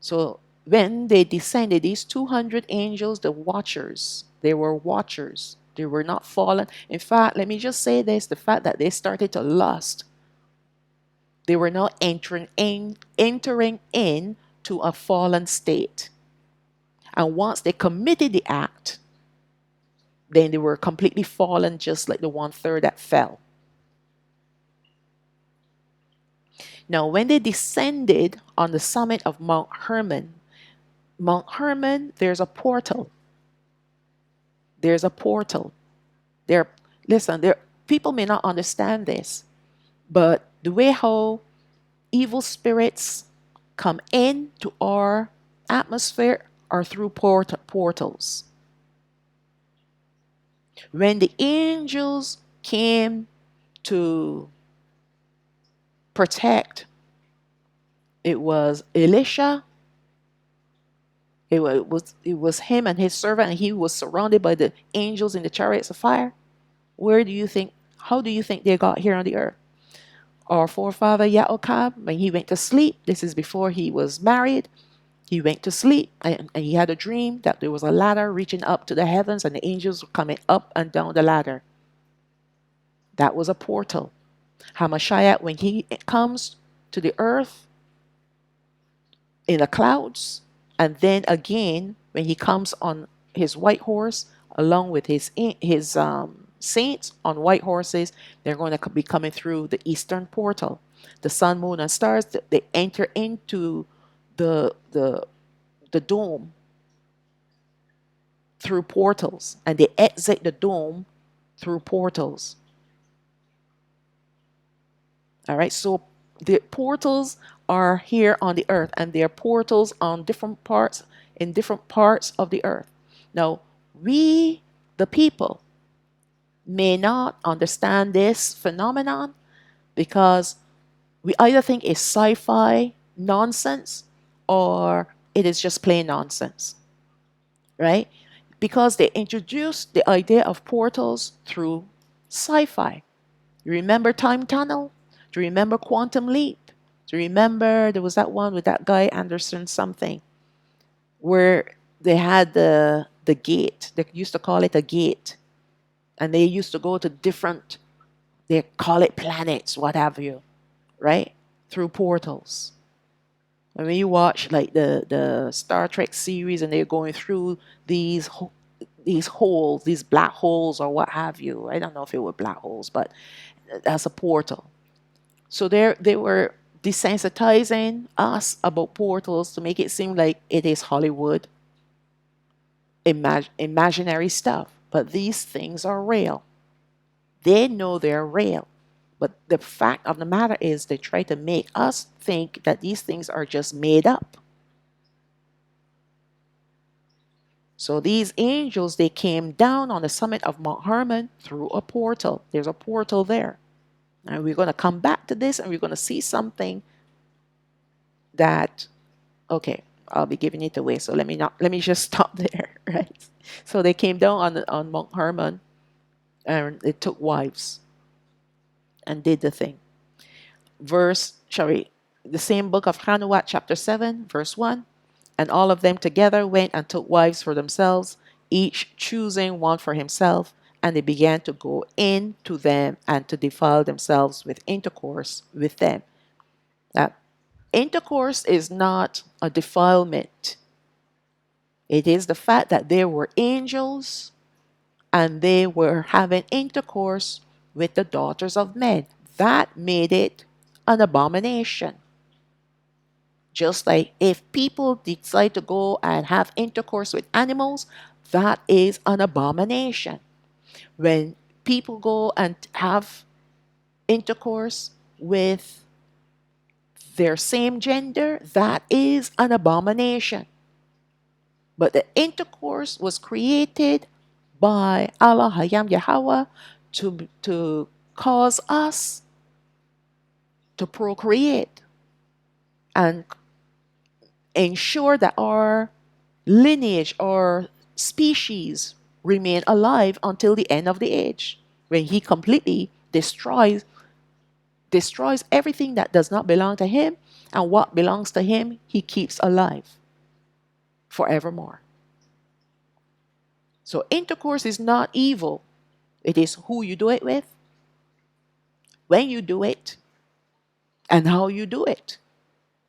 So when they descended, these 200 angels, the watchers, they were watchers. They were not fallen. In fact, let me just say this, the fact that they started to lust, they were now entering in to a fallen state. And once they committed the act, then they were completely fallen, just like the 1/3 that fell. Now, when they descended on the summit of Mount Hermon, there's a portal. There's a portal. There, listen, there people may not understand this, but the way how evil spirits come into our atmosphere are through portals. When the angels came to protect, it was Elisha. It was him and his servant, and he was surrounded by the angels in the chariots of fire. Where do you think? How do you think they got here on the earth? Our forefather Yaakov, when he went to sleep, this is before he was married, he went to sleep and he had a dream that there was a ladder reaching up to the heavens and the angels were coming up and down the ladder. That was a portal. HaMashayach, when he comes to the earth in the clouds, and then again when he comes on his white horse along with his saints on white horses, they're going to be coming through the eastern portal. The sun, moon, and stars, they enter into the dome through portals, and they exit the dome through portals. All right, so the portals are here on the earth, and there are portals on different parts in different parts of the earth. Now, we, the people, may not understand this phenomenon because we either think it's sci-fi nonsense or it is just plain nonsense, right? Because they introduced the idea of portals through sci-fi. You remember time tunnel? Do you remember quantum leap? Do you remember there was that one with that guy Anderson something where they had the gate. They used to call it a gate. And they used to go to different, they call it planets, what have you, right? Through portals. And when you watch like the Star Trek series and they're going through these holes, these black holes or what have you. I don't know if it were black holes, but that's a portal. So they were desensitizing us about portals to make it seem like it is Hollywood imaginary stuff. But these things are real. They know they're real. But the fact of the matter is they try to make us think that these things are just made up. So these angels, they came down on the summit of Mount Hermon through a portal. There's a portal there. And we're going to come back to this and we're going to see something that, okay, I'll be giving it away. So let me just stop there, right? So they came down on Mount Hermon and they took wives and did the thing. The same book of Hanukkah, chapter 7, verse 1. And all of them together went and took wives for themselves, each choosing one for himself. And they began to go in to them and to defile themselves with intercourse with them. Now, intercourse is not a defilement. It is the fact that there were angels and they were having intercourse with the daughters of men. That made it an abomination. Just like if people decide to go and have intercourse with animals, that is an abomination. When people go and have intercourse with their same gender, that is an abomination. But the intercourse was created by Alahayam Yahawah to cause us to procreate and ensure that our lineage or species remain alive until the end of the age. when he completely destroys everything that does not belong to him, and what belongs to him he keeps alive forevermore. So intercourse is not evil. It is who you do it with, when you do it, and how you do it.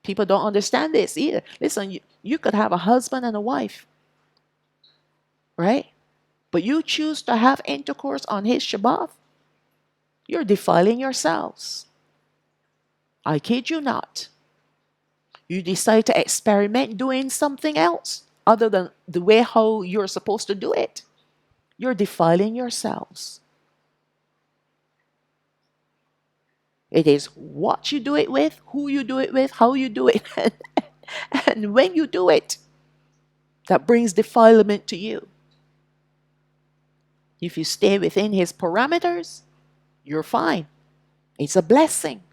People don't understand this either. Listen, you could have a husband and a wife, right? But you choose to have intercourse on his Shabbat, you're defiling yourselves. I kid you not. You decide to experiment doing something else other than the way how you're supposed to do it. You're defiling yourselves. It is what you do it with, who you do it with, how you do it, and when you do it that brings defilement to you. If you stay within his parameters, you're fine. It's a blessing.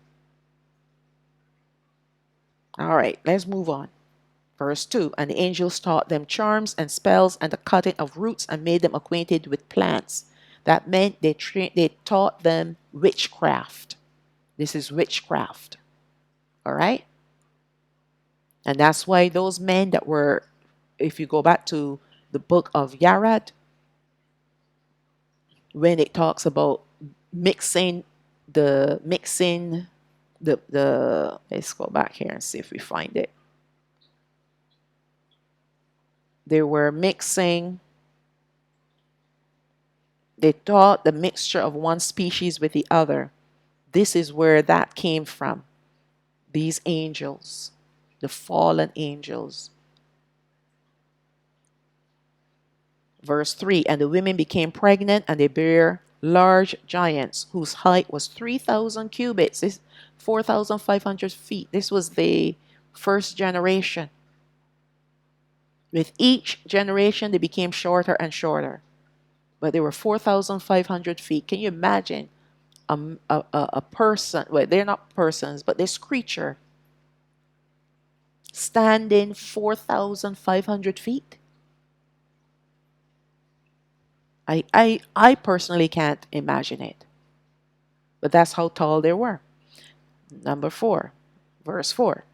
All right, let's move on. Verse 2, and the angels taught them charms and spells and the cutting of roots and made them acquainted with plants. That meant they taught them witchcraft. This is witchcraft. All right? And that's why those men that were, if you go back to the book of Yarad, when it talks about mixing the let's go back here and see if we find it. They were mixing, they taught the mixture of one species with the other. This is where that came from. These angels, the fallen angels. Verse 3, and the women became pregnant and they bare large giants whose height was 3,000 cubits. This 4,500 feet. This was the first generation. With each generation, they became shorter and shorter. But they were 4,500 feet. Can you imagine a person? Well, they're not persons, but this creature standing 4,500 feet. I personally can't imagine it. But that's how tall they were. Number 4, verse 4.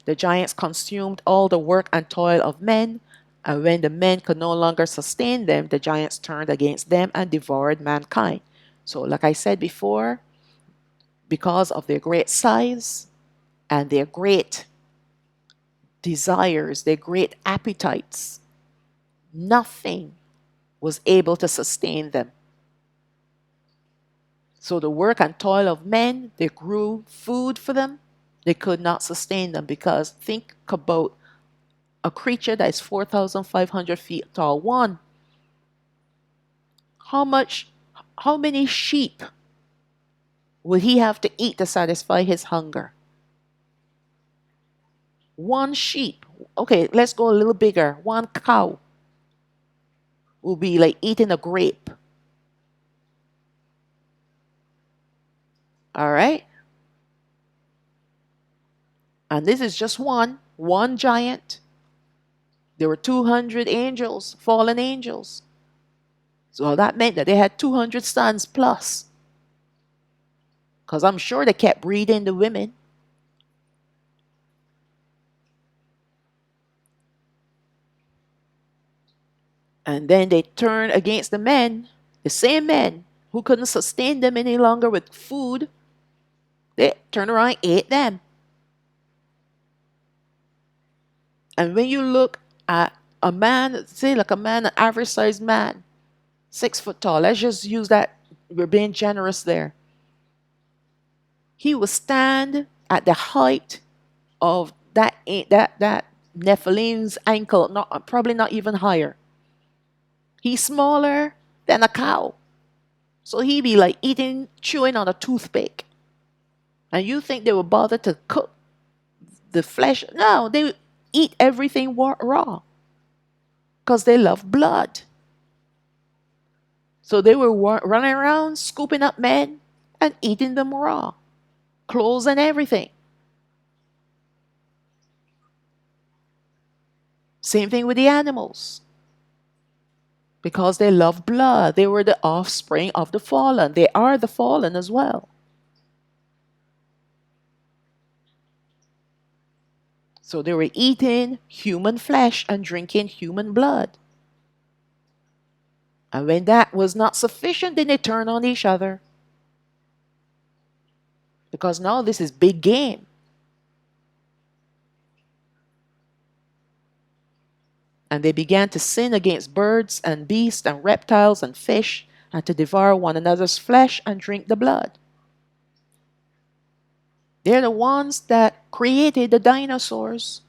The giants consumed all the work and toil of men, and when the men could no longer sustain them, the giants turned against them and devoured mankind. So, like I said before, because of their great size and their great desires, their great appetites, nothing was able to sustain them. So the work and toil of men, they grew food for them. They could not sustain them because think about a creature that is 4,500 feet tall. One, how many sheep would he have to eat to satisfy his hunger? One sheep. Okay, let's go a little bigger. One cow will be like eating a grape. All right? And this is just one giant. There were 200 angels, fallen angels. So that meant that they had 200 sons plus. Because I'm sure they kept breeding the women. And then they turned against the men, the same men who couldn't sustain them any longer with food. They turned around and ate them. And when you look at a man, say like a man, an average sized man, 6 foot tall, let's just use that, we're being generous there. He will stand at the height of that Nephilim's ankle, probably not even higher. He's smaller than a cow. So he be like chewing on a toothpick. And you think they would bother to cook the flesh? No, they eat everything raw. Because they love blood. So they were running around, scooping up men and eating them raw. Clothes and everything. Same thing with the animals. because they love blood. They were the offspring of the fallen. They are the fallen as well. So they were eating human flesh and drinking human blood. And when that was not sufficient, then they turned on each other. Because now this is big game. And they began to sin against birds and beasts and reptiles and fish, and to devour one another's flesh and drink the blood. They're the ones that created the dinosaurs.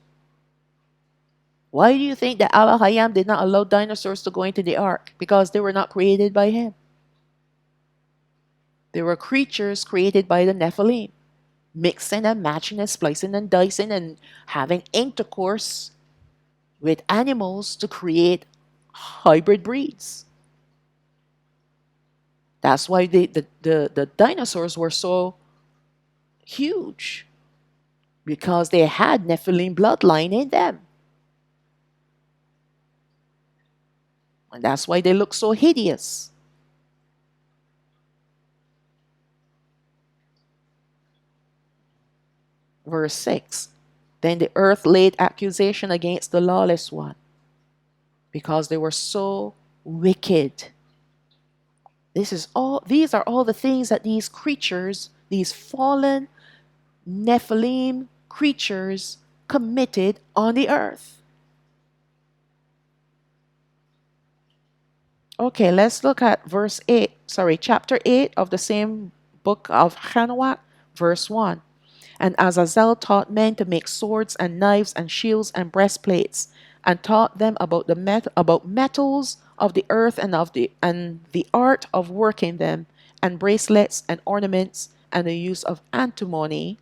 Why do you think that Alahayam did not allow dinosaurs to go into the ark? Because they were not created by him. They were creatures created by the Nephilim, mixing and matching and splicing and dicing and having intercourse with animals to create hybrid breeds. That's why the dinosaurs were so huge, because they had Nephilim bloodline in them. And that's why they look so hideous. Verse 6. Then the earth laid accusation against the lawless one, because they were so wicked. These are all the things that these creatures, these fallen Nephilim creatures, committed on the earth. Okay, let's look at chapter 8 of the same book of HaMashayach, verse 1. And Azazel taught men to make swords and knives and shields and breastplates, and taught them about metals of the earth and the art of working them, and bracelets and ornaments, and the use of antimony.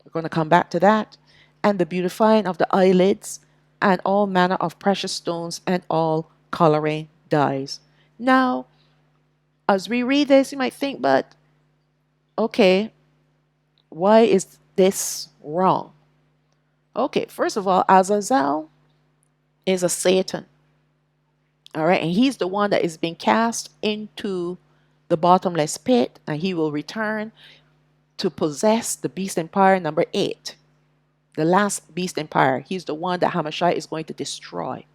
We're going to come back to that, and the beautifying of the eyelids, and all manner of precious stones, and all coloring dyes. Now, as we read this, you might think, but okay, why is this wrong? Okay, first of all, Azazel is a Satan. All right, and he's the one that is being cast into the bottomless pit, and he will return to possess the beast empire number 8, the last beast empire. He's the one that HaMashayach is going to destroy.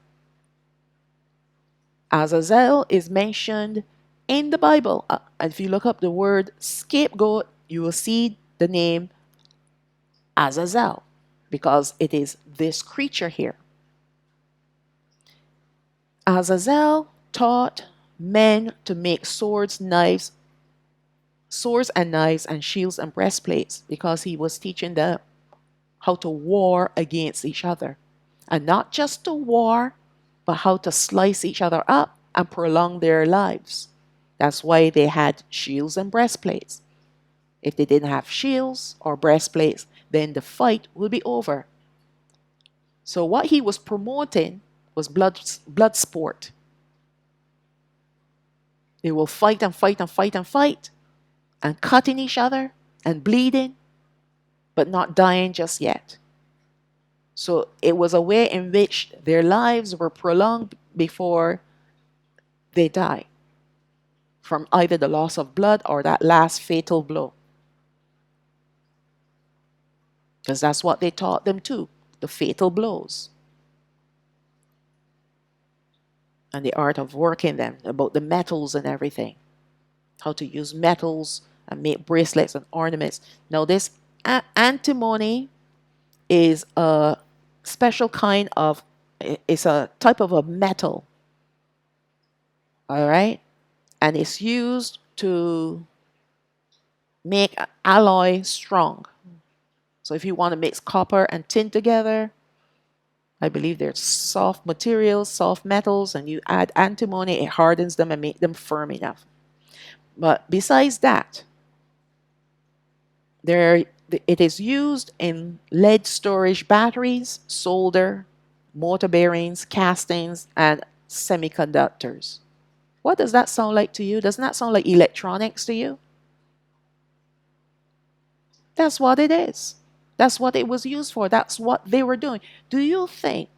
Azazel is mentioned in the Bible. If you look up the word scapegoat, you will see the name Azazel, because it is this creature here. Azazel taught men to make swords and knives and shields and breastplates, because he was teaching them how to war against each other. And not just to war, but how to slice each other up and prolong their lives. That's why they had shields and breastplates. If they didn't have shields or breastplates, then the fight would be over. So what he was promoting was blood sport. They will fight and fight and fight and fight, and cutting each other and bleeding, but not dying just yet. So it was a way in which their lives were prolonged before they die from either the loss of blood or that last fatal blow. Because that's what they taught them too, the fatal blows. And the art of working them, about the metals and everything. How to use metals and make bracelets and ornaments. Now this antimony is a special kind of, it's a type of a metal. All right? And it's used to make alloy strong. So if you want to mix copper and tin together, I believe there's soft materials, soft metals, and you add antimony, it hardens them and make them firm enough. But besides that, it is used in lead storage batteries, solder, motor bearings, castings, and semiconductors. What does that sound like to you? Doesn't that sound like electronics to you? That's what it is. That's what it was used for. That's what they were doing. Do you think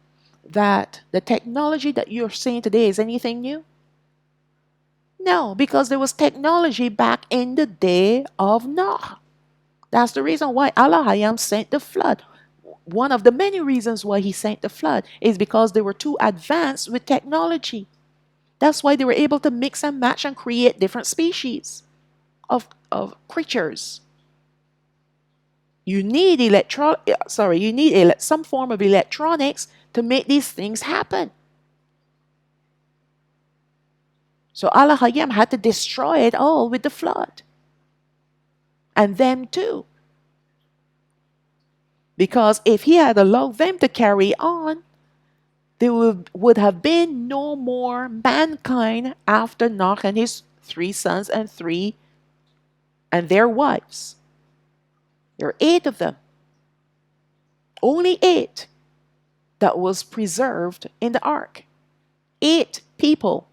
that the technology that you're seeing today is anything new? No, because there was technology back in the day of Noah. That's the reason why Alahayam sent the flood. One of the many reasons why he sent the flood is because they were too advanced with technology. That's why they were able to mix and match and create different species of creatures. You need some form of electronics to make these things happen. So Alahayam had to destroy it all with the flood. And them too. Because if he had allowed them to carry on, there would have been no more mankind after Nach and his 3 sons and their wives. There are 8 of them. Only 8 that was preserved in the ark. 8 people.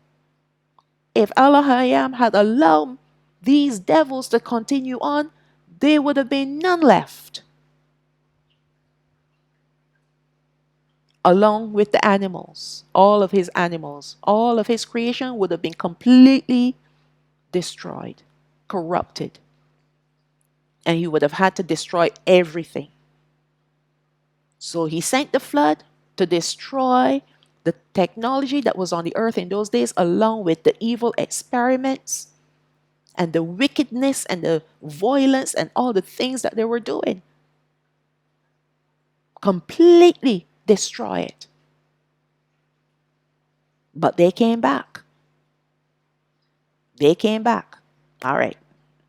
If Alahayam had allowed these devils to continue on, there would have been none left. Along with the animals, all of his creation would have been completely destroyed, corrupted. And he would have had to destroy everything. So he sent the flood to destroy the technology that was on the earth in those days, along with the evil experiments and the wickedness and the violence and all the things that they were doing. Completely destroy it. But they came back. They came back. All right.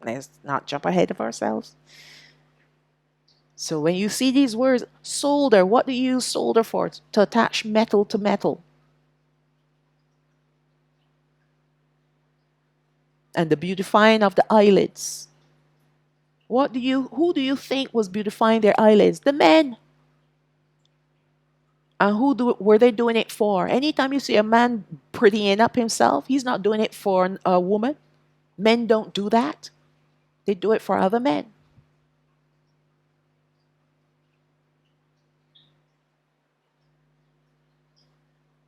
Let's not jump ahead of ourselves. So when you see these words, solder, what do you use solder for? To attach metal to metal. And the beautifying of the eyelids. Who do you think was beautifying their eyelids? The men. And were they doing it for? Anytime you see a man prettying up himself, he's not doing it for a woman. Men don't do that. They do it for other men.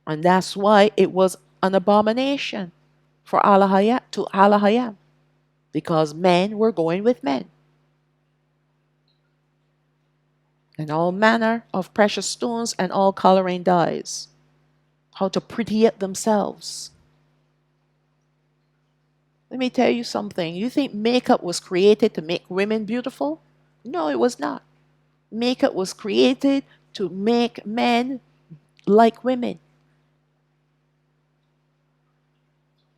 And that's why it was an abomination for Alahayam. Because men were going with men. And all manner of precious stones and all coloring dyes. How to pretty up themselves. Let me tell you something. You think makeup was created to make women beautiful? No, it was not. Makeup was created to make men like women.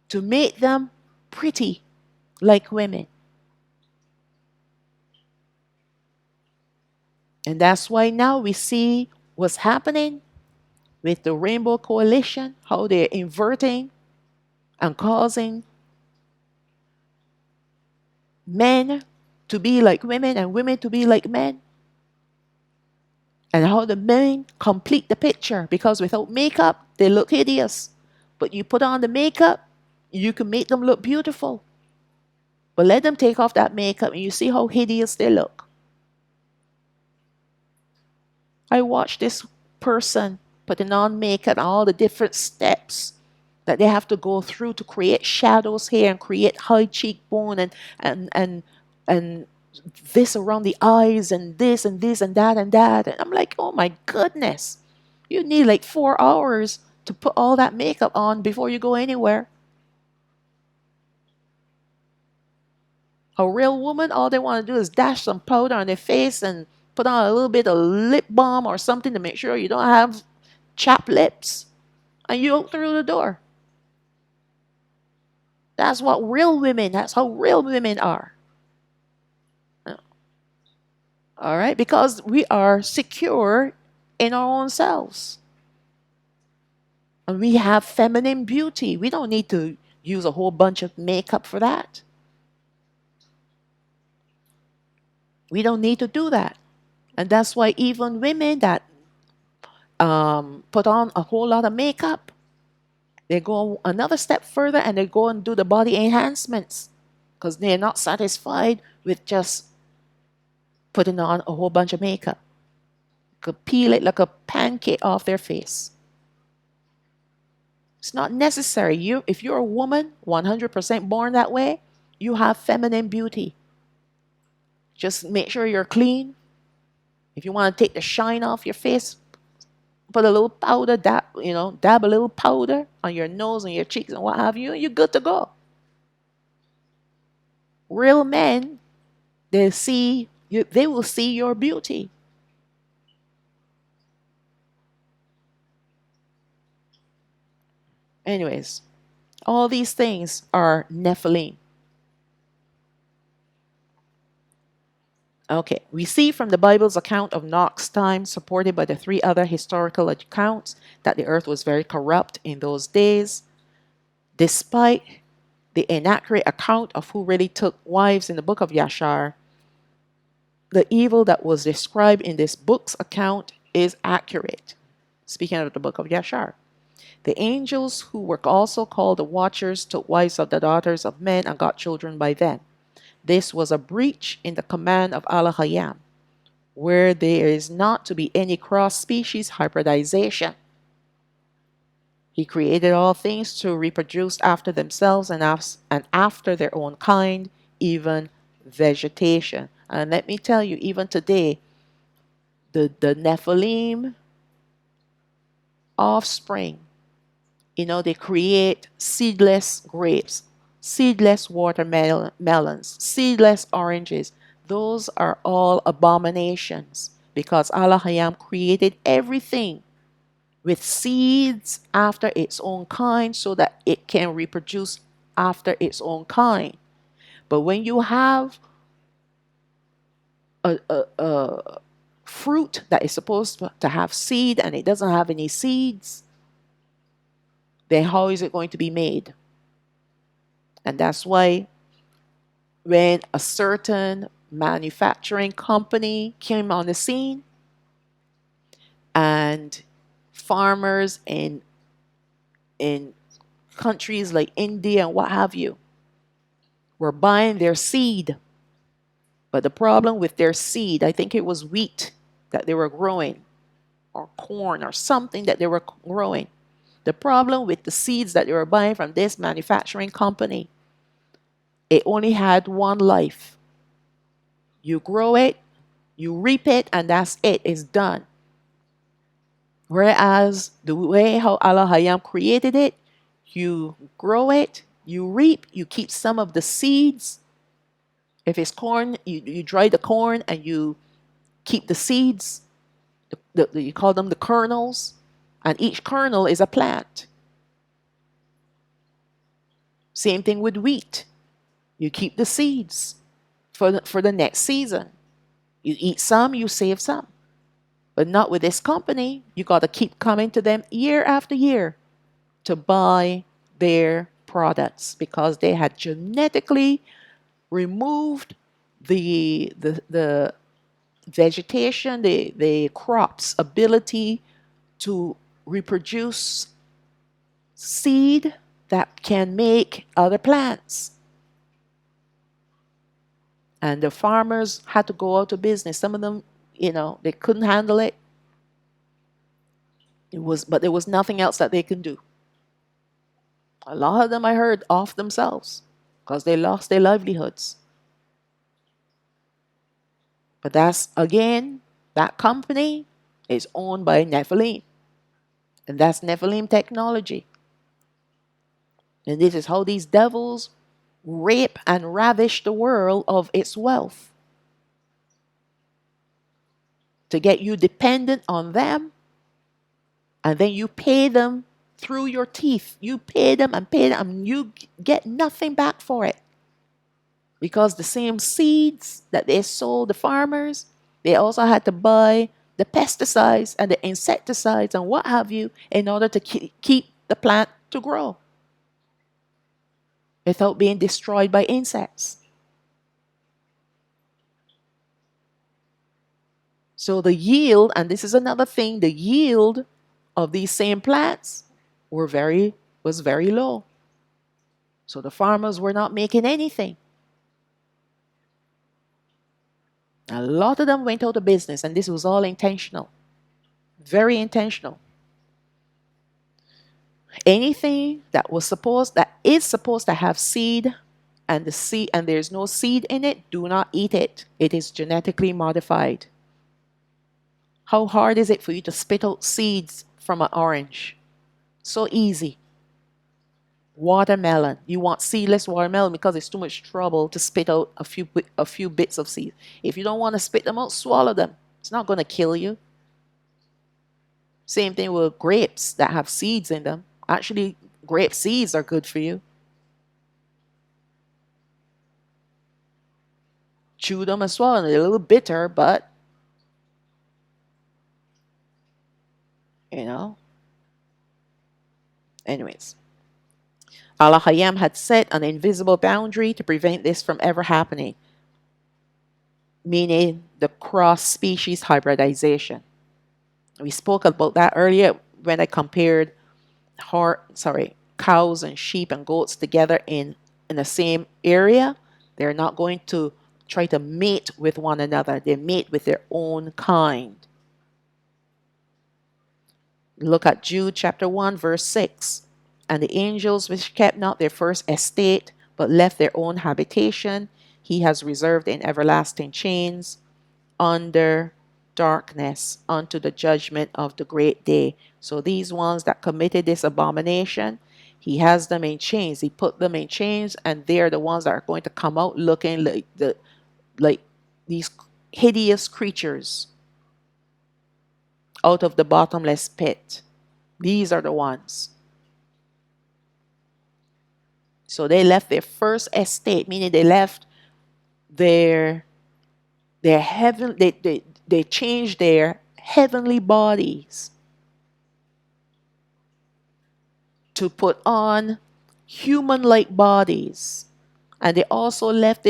To make them pretty like women. And that's why now we see what's happening with the Rainbow Coalition, how they're inverting and causing men to be like women and women to be like men. And how the men complete the picture, because without makeup, they look hideous. But you put on the makeup, you can make them look beautiful. But let them take off that makeup and you see how hideous they look. I watched this person putting on makeup and all the different steps that they have to go through to create shadows here and create high cheekbone and this around the eyes and this and this and that and that. And I'm like, oh my goodness. You need like 4 hours to put all that makeup on before you go anywhere. A real woman, all they want to do is dash some powder on their face and put on a little bit of lip balm or something to make sure you don't have chapped lips. And you go through the door. That's how real women are. All right? Because we are secure in our own selves. And we have feminine beauty. We don't need to use a whole bunch of makeup for that. We don't need to do that. And that's why even women that put on a whole lot of makeup, they go another step further and they go and do the body enhancements because they're not satisfied with just putting on a whole bunch of makeup. Could peel it like a pancake off their face. It's not necessary. If you're a woman, 100% born that way, you have feminine beauty. Just make sure you're clean. If you want to take the shine off your face, put a little powder, dab a little powder on your nose and your cheeks and what have you, you're good to go. Real men, they will see your beauty. Anyways, all these things are Nephilim. Okay, we see from the Bible's account of Nach's time, supported by the three other historical accounts, that the earth was very corrupt in those days. Despite the inaccurate account of who really took wives in the book of Yashar, the evil that was described in this book's account is accurate. Speaking of the book of Yashar, the angels who were also called the Watchers took wives of the daughters of men and got children by them. This was a breach in the command of Alahayam, where there is not to be any cross-species hybridization. He created all things to reproduce after themselves and after their own kind, even vegetation. And let me tell you, even today, the Nephilim offspring, they create seedless grapes, seedless watermelons, seedless oranges. Those are all abominations because Alahayam created everything with seeds after its own kind so that it can reproduce after its own kind. But when you have a fruit that is supposed to have seed and it doesn't have any seeds, then how is it going to be made? And that's why when a certain manufacturing company came on the scene and farmers in countries like India and what have you were buying their seed. But the problem with their seed, I think it was wheat that they were growing, or corn, or something that they were growing. The problem with the seeds that they were buying from this manufacturing company, it only had one life. You grow it, you reap it, and that's it. It's done. Whereas the way how Alahayam created it, you grow it, you reap, you keep some of the seeds. If it's corn, you dry the corn and you keep the seeds. You call them the kernels. And each kernel is a plant. Same thing with wheat. You keep the seeds for the next season. You eat some, you save some. But not with this company. You got to keep coming to them year after year to buy their products because they had genetically removed the vegetation, the crop's ability to reproduce seed that can make other plants. And the farmers had to go out of business. Some of them, they couldn't handle it. But there was nothing else that they could do. A lot of them I heard off themselves because they lost their livelihoods. But that's, again, that company is owned by Nephilim. And that's Nephilim technology. And this is how these devils rape and ravish the world of its wealth. To get you dependent on them. And then you pay them through your teeth. You pay them and you get nothing back for it. Because the same seeds that they sold the farmers, they also had to buy the pesticides and the insecticides and what have you in order to keep the plant to grow without being destroyed by insects. So the yield, and this is another thing, the yield of these same plants was very low. So the farmers were not making anything. A lot of them went out of business, and this was all intentional. Very intentional. Anything that is supposed to have seed, and the seed and there's no seed in it, do not eat it. It is genetically modified. How hard is it for you to spit out seeds from an orange? So easy. Watermelon. You want seedless watermelon because it's too much trouble to spit out a few bits of seed. If you don't want to spit them out, swallow them. It's not going to kill you. Same thing with grapes that have seeds in them. Actually, grape seeds are good for you. Chew them as well, and they're a little bitter, but you know. Anyways, Alahayam had set an invisible boundary to prevent this from ever happening, meaning the cross-species hybridization. We spoke about that earlier when I compared cows and sheep and goats together in the same area. They're not going to try to mate with one another. They mate with their own kind. Look at Jude chapter 1 verse 6. And the angels which kept not their first estate, but left their own habitation, he has reserved in everlasting chains under darkness unto the judgment of the great day. So these ones that committed this abomination, he has them in chains. He put them in chains, and they're the ones that are going to come out looking like these hideous creatures out of the bottomless pit. These are the ones. So they left their first estate, meaning they left their heaven. They changed their heavenly bodies to put on human-like bodies, and they also left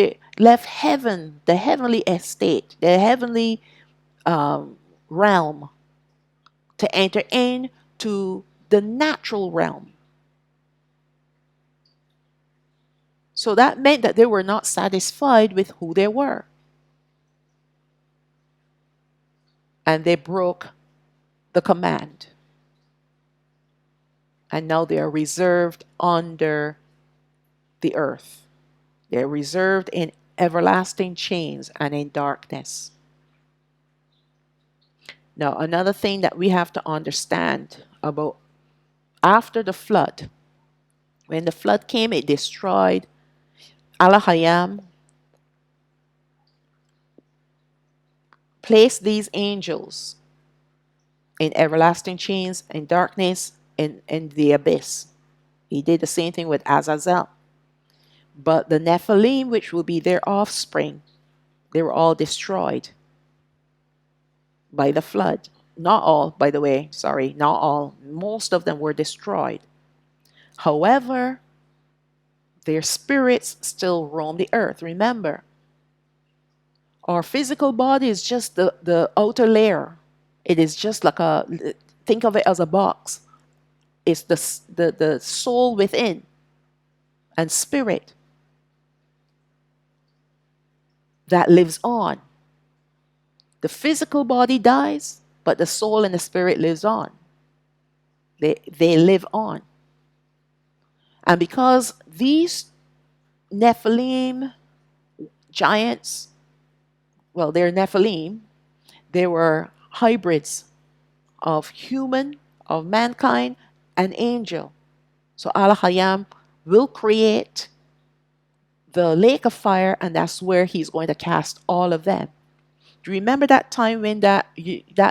heaven, the heavenly estate, the heavenly realm, to enter into the natural realm. So that meant that they were not satisfied with who they were. And they broke the command. And now they are reserved under the earth. They're reserved in everlasting chains and in darkness. Now, another thing that we have to understand about after the flood, when the flood came, it destroyed Alahayam, placed these angels in everlasting chains, in darkness, in the abyss. He did the same thing with Azazel. But the Nephilim, which will be their offspring, they were all destroyed by the flood. Not all, by the way, sorry, not all. Most of them were destroyed. However, their spirits still roam the earth. Remember, our physical body is just the outer layer. It is just like think of it as a box. It's the soul within and spirit that lives on. The physical body dies, but the soul and the spirit lives on. They live on. And because these Nephilim giants, well, they're Nephilim, they were hybrids of human, of mankind, and angel. So Alahayam will create the lake of fire, and that's where he's going to cast all of them. Do you remember that time when that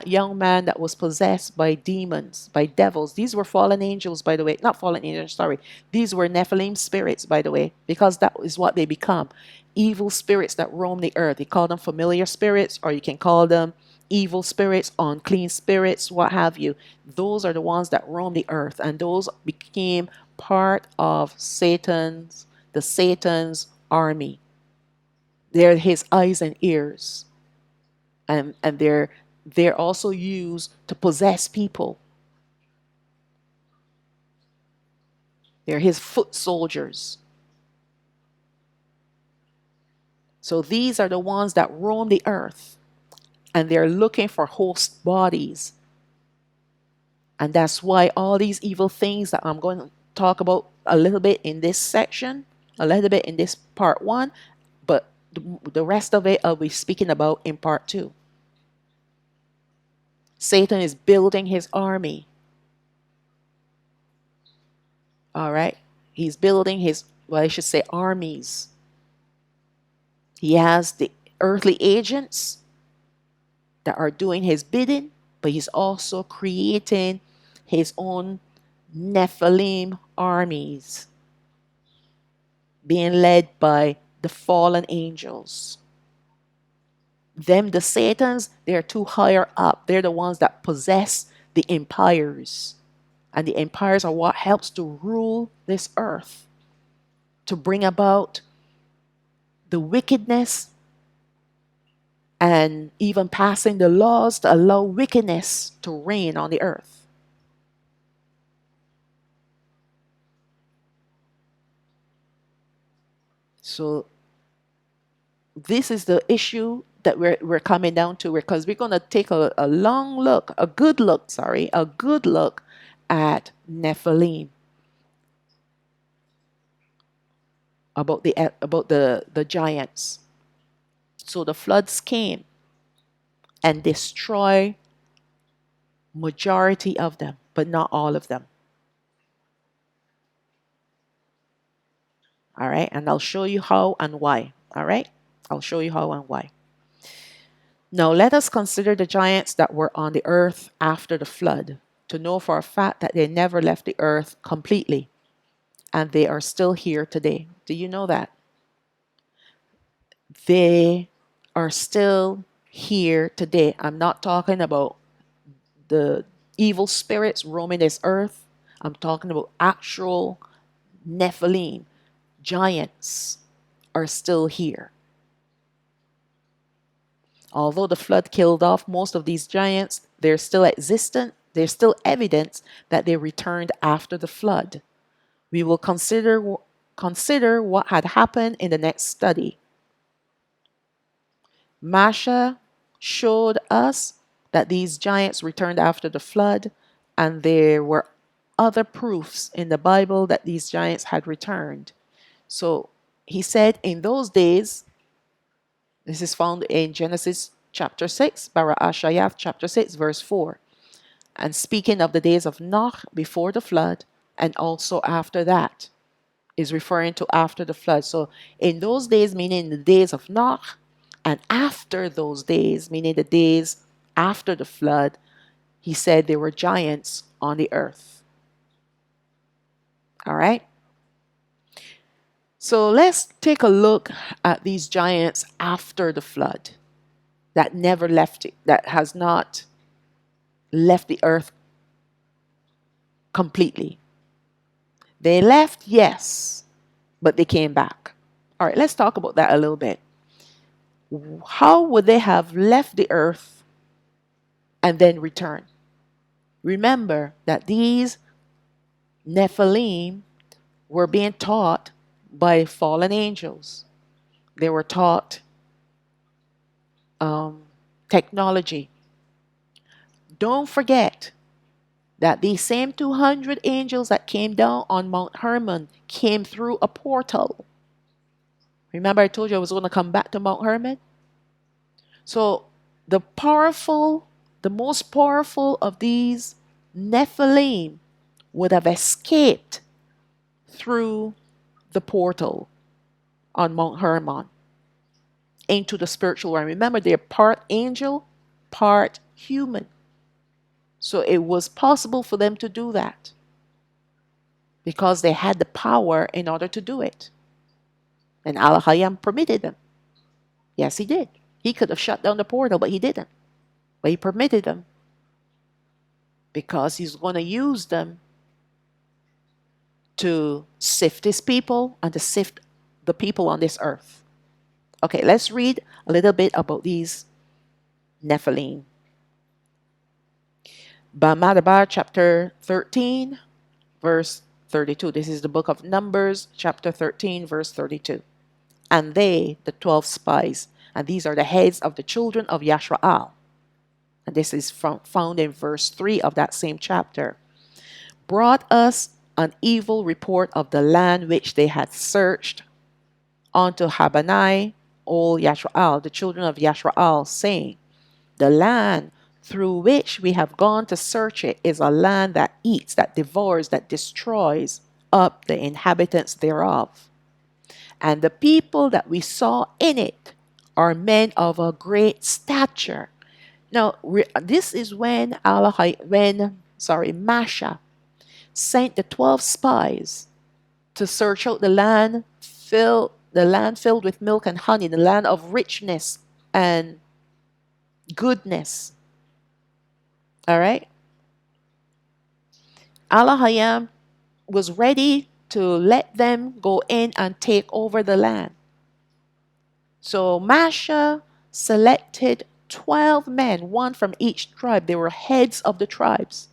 young man that was possessed by demons, by devils? These were fallen angels, by the way. Not fallen angels, sorry. These were Nephilim spirits, by the way, because that is what they become. Evil spirits that roam the earth. You call them familiar spirits, or you can call them evil spirits, unclean spirits, what have you. Those are the ones that roam the earth, and those became part of Satan's army. They're his eyes and ears. And they're also used to possess people. They're his foot soldiers. So these are the ones that roam the earth, and they're looking for host bodies. And that's why all these evil things that I'm going to talk about a little bit in this section, a little bit in this part 1, but the rest of it I'll be speaking about in part 2. Satan is building his army. All right? He's building his, well, I should say armies. He has the earthly agents that are doing his bidding, but he's also creating his own Nephilim armies being led by the fallen angels. Them, the Satans, they're too higher up. They're the ones that possess the empires. And the empires are what helps to rule this earth, to bring about the wickedness and even passing the laws to allow wickedness to reign on the earth. So this is the issue that we're coming down to, because we're going to take a good look at Nephilim, about the giants. So the floods came and destroy majority of them, but not all of them. All right, and I'll show you how and why. All right, I'll show you how and why. Now let us consider the giants that were on the earth after the flood, to know for a fact that they never left the earth completely, and they are still here today. Do you know that? They are still here today. I'm not talking about the evil spirits roaming this earth. I'm talking about actual Nephilim. Giants are still here. Although the flood killed off most of these giants, they're still existent. There's still evidence that they returned after the flood. We will consider what had happened in the next study. Masha showed us that these giants returned after the flood, and there were other proofs in the Bible that these giants had returned. So he said, in those days, this is found in Genesis chapter 6, HaMashayach chapter 6, verse 4. And speaking of the days of Nach before the flood, and also after that, is referring to after the flood. So in those days, meaning the days of Nach, and after those days, meaning the days after the flood, he said there were giants on the earth. All right? So let's take a look at these giants after the flood that never left it, that has not left the earth completely. They left, yes, but they came back. All right, let's talk about that a little bit. How would they have left the earth and then return? Remember that these Nephilim were being taught by fallen angels. They were taught technology. Don't forget that these same 200 angels that came down on Mount Hermon came through a portal. Remember I told you I was going to come back to Mount Hermon? So the most powerful of these Nephilim would have escaped through the portal on Mount Hermon into the spiritual realm. Remember, they're part angel, part human. So it was possible for them to do that because they had the power in order to do it. And Alahayam permitted them. Yes, he did. He could have shut down the portal, but he didn't. But he permitted them because he's going to use them to sift his people and to sift the people on this earth. Okay, let's read a little bit about these Nephilim. Bamadabar chapter 13, verse 32. This is the book of Numbers, chapter 13, verse 32. And they, the 12 spies, and these are the heads of the children of Yashraal, and this is found in verse 3 of that same chapter, brought us an evil report of the land which they had searched unto Habanai, old Yashraal, the children of Yashraal, saying, the land through which we have gone to search it is a land that eats, that devours, that destroys up the inhabitants thereof. And the people that we saw in it are men of a great stature. Now, this is when Masha sent the 12 spies to search out the land filled with milk and honey, the land of richness and goodness. All right? Alahayam was ready to let them go in and take over the land. So Masha selected 12 men, one from each tribe. They were heads of the tribes,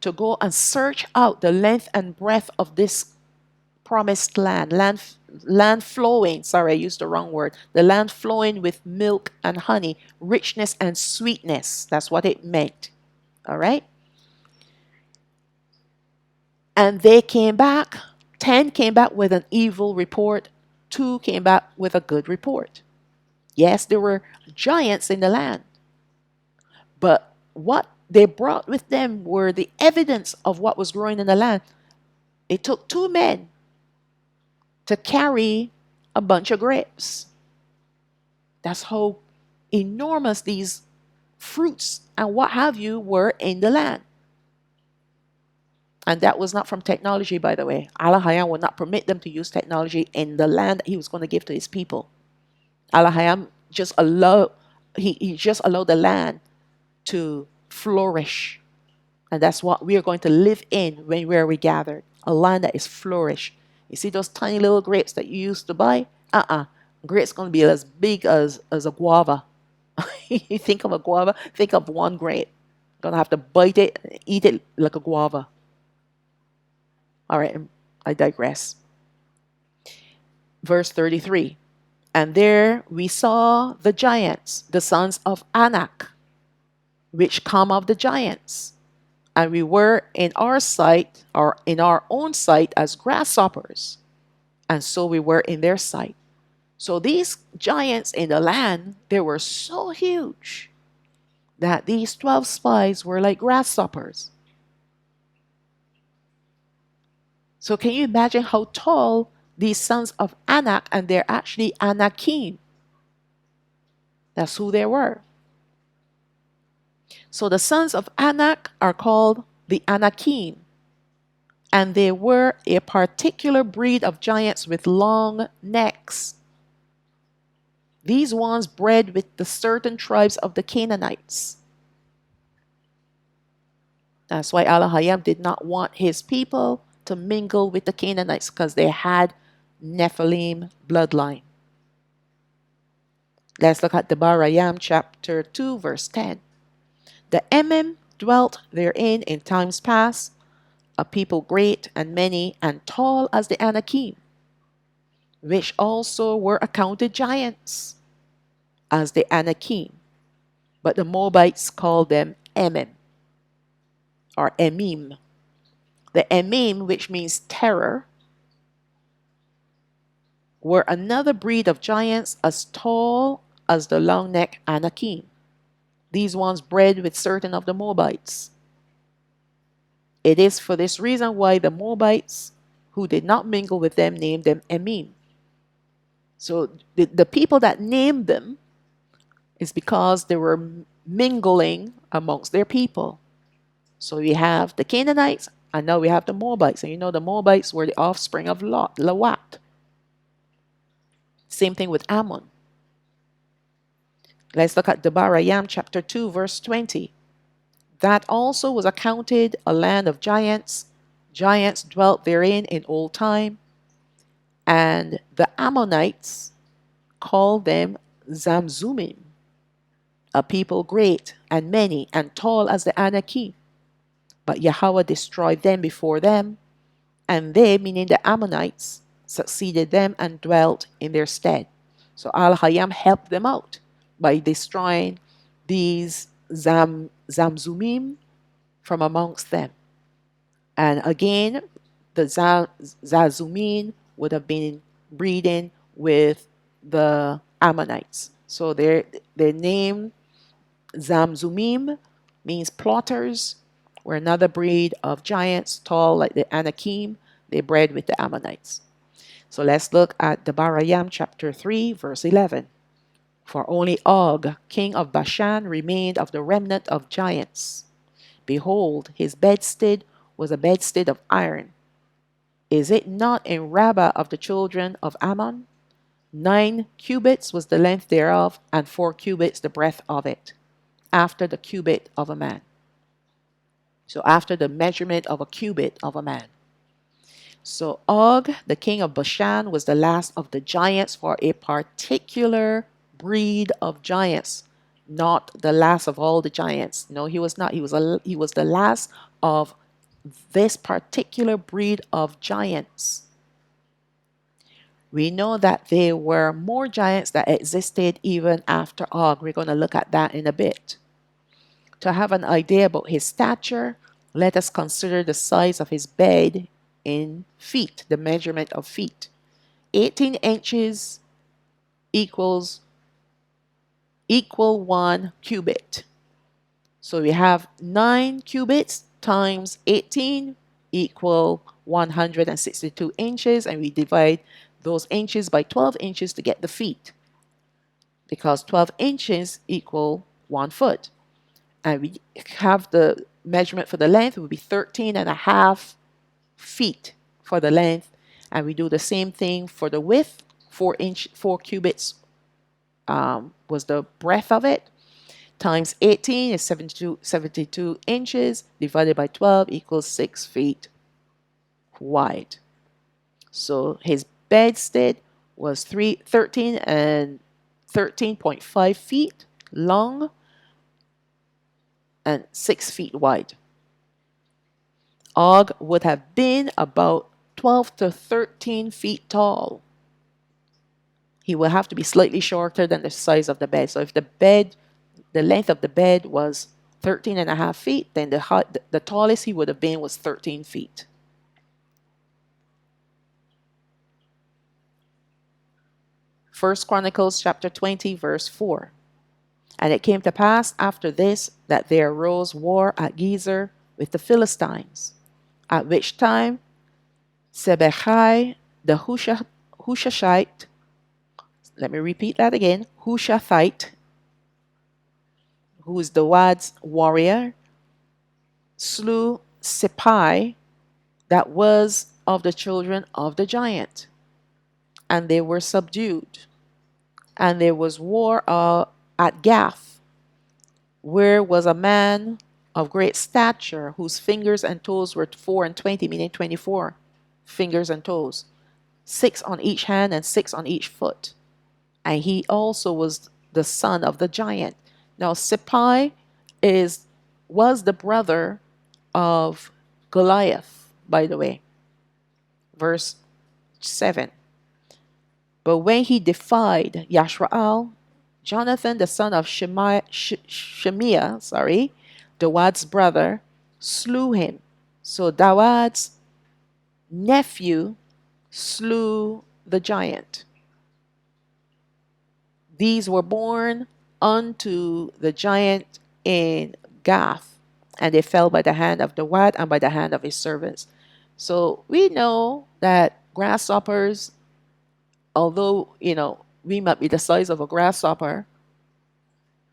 to go and search out the length and breadth of this promised land flowing, sorry, I used the wrong word, the land flowing with milk and honey, richness and sweetness. That's what it meant. All right? And they came back, 10 came back with an evil report, 2 came back with a good report. Yes, there were giants in the land, but what they brought with them were the evidence of what was growing in the land. It took 2 men to carry a bunch of grapes. That's how enormous these fruits and what have you were in the land. And that was not from technology, by the way. Alahayam would not permit them to use technology in the land that he was going to give to his people. Alahayam just allowed, he just allowed the land to flourish. And that's what we are going to live in where we gathered. A land that is flourish. You see those tiny little grapes that you used to buy? Grapes going to be as big as a guava. You think of a guava, think of one grape. Going to have to bite it and eat it like a guava. All right, I digress. Verse 33. And there we saw the giants, the sons of Anak, which come of the giants. And we were in our sight, or in our own sight, as grasshoppers. And so we were in their sight. So these giants in the land, they were so huge that these 12 spies were like grasshoppers. So can you imagine how tall these sons of Anak, and they're actually Anakim. That's who they were. So the sons of Anak are called the Anakim, and they were a particular breed of giants with long necks. These ones bred with the certain tribes of the Canaanites. That's why Alahayam did not want his people to mingle with the Canaanites, because they had Nephilim bloodline. Let's look at Debarayam chapter 2 verse 10. The Emim dwelt therein in times past, a people great and many and tall as the Anakim, which also were accounted giants as the Anakim. But the Moabites called them Emim, or Emim. The Emim, which means terror, were another breed of giants as tall as the long-necked Anakim. These ones bred with certain of the Moabites. It is for this reason why the Moabites, who did not mingle with them, named them Emim. So the people that named them is because they were mingling amongst their people. So we have the Canaanites, and now we have the Moabites. And you know the Moabites were the offspring of Lawat. Same thing with Ammon. Let's look at Debarayam chapter 2 verse 20. That also was accounted a land of giants. Giants dwelt therein in old time. And the Ammonites called them Zamzumim, a people great and many and tall as the Anakim. But Yahawah destroyed them before them, and they, meaning the Ammonites, succeeded them and dwelt in their stead. So Alahayam helped them out by destroying these Zamzumim from amongst them. And again, the Zazumim would have been breeding with the Ammonites. So their name Zamzumim means plotters, were another breed of giants, tall like the Anakim. They bred with the Ammonites. So let's look at Debarayam chapter 3, verse 11. For only Og, king of Bashan, remained of the remnant of giants. Behold, his bedstead was a bedstead of iron. Is it not in Rabbah of the children of Ammon? 9 cubits was the length thereof, and 4 cubits the breadth of it, after the cubit of a man. So after the measurement of a cubit of a man. So Og, the king of Bashan, was the last of the giants for a particular breed of giants, not the last of all the giants. No, he was not. He was the last of this particular breed of giants. We know that there were more giants that existed even after Og. We're going to look at that in a bit. To have an idea about his stature, let us consider the size of his bed in feet, the measurement of feet. 18 inches equal 1 cubit. So we have 9 cubits times 18 equal 162 inches, and we divide those inches by 12 inches to get the feet, because 12 inches equal 1 foot. And we have the measurement for the length, it would be 13.5 feet for the length. And we do the same thing for the width. 4 cubits was the breadth of it, times 18 is 72 inches, divided by 12 equals 6 feet wide. So his bedstead was 13.5 feet long and 6 feet wide. Og would have been about 12 to 13 feet tall. He will have to be slightly shorter than the size of the bed. So if the length of the bed was 13.5 feet, then the tallest he would have been was 13 feet. First Chronicles chapter 20, verse 4. And it came to pass after this that there arose war at Gezer with the Philistines, at which time Sebechai the Hushathite, let me repeat that again, Hushathite, who is Dawad's warrior, slew Sippai, that was of the children of the giant, and they were subdued. And there was war at Gath, where was a man of great stature, whose fingers and toes were 24, meaning 24 fingers and toes, 6 on each hand and 6 on each foot. And he also was the son of the giant. Now Sippai was the brother of Goliath, by the way. Verse 7. But when he defied Yashrael, Jonathan, the son of Shemiah, Dawad's brother, slew him. So Dawad's nephew slew the giant. These were born unto the giant in Gath, and they fell by the hand of Dawad and by the hand of his servants. So we know that grasshoppers, although, we might be the size of a grasshopper,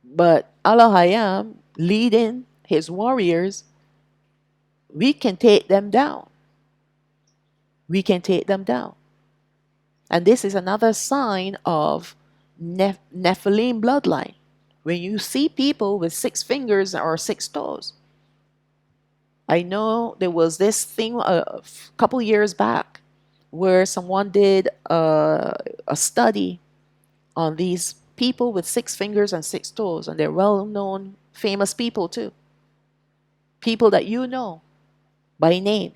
but Alahayam leading his warriors, we can take them down. We can take them down. And this is another sign of Nephilim bloodline. When you see people with 6 fingers or 6 toes. I know there was this thing a couple years back where someone did a study on these people with 6 fingers and 6 toes, and they're well-known, famous people too. People that you know by name.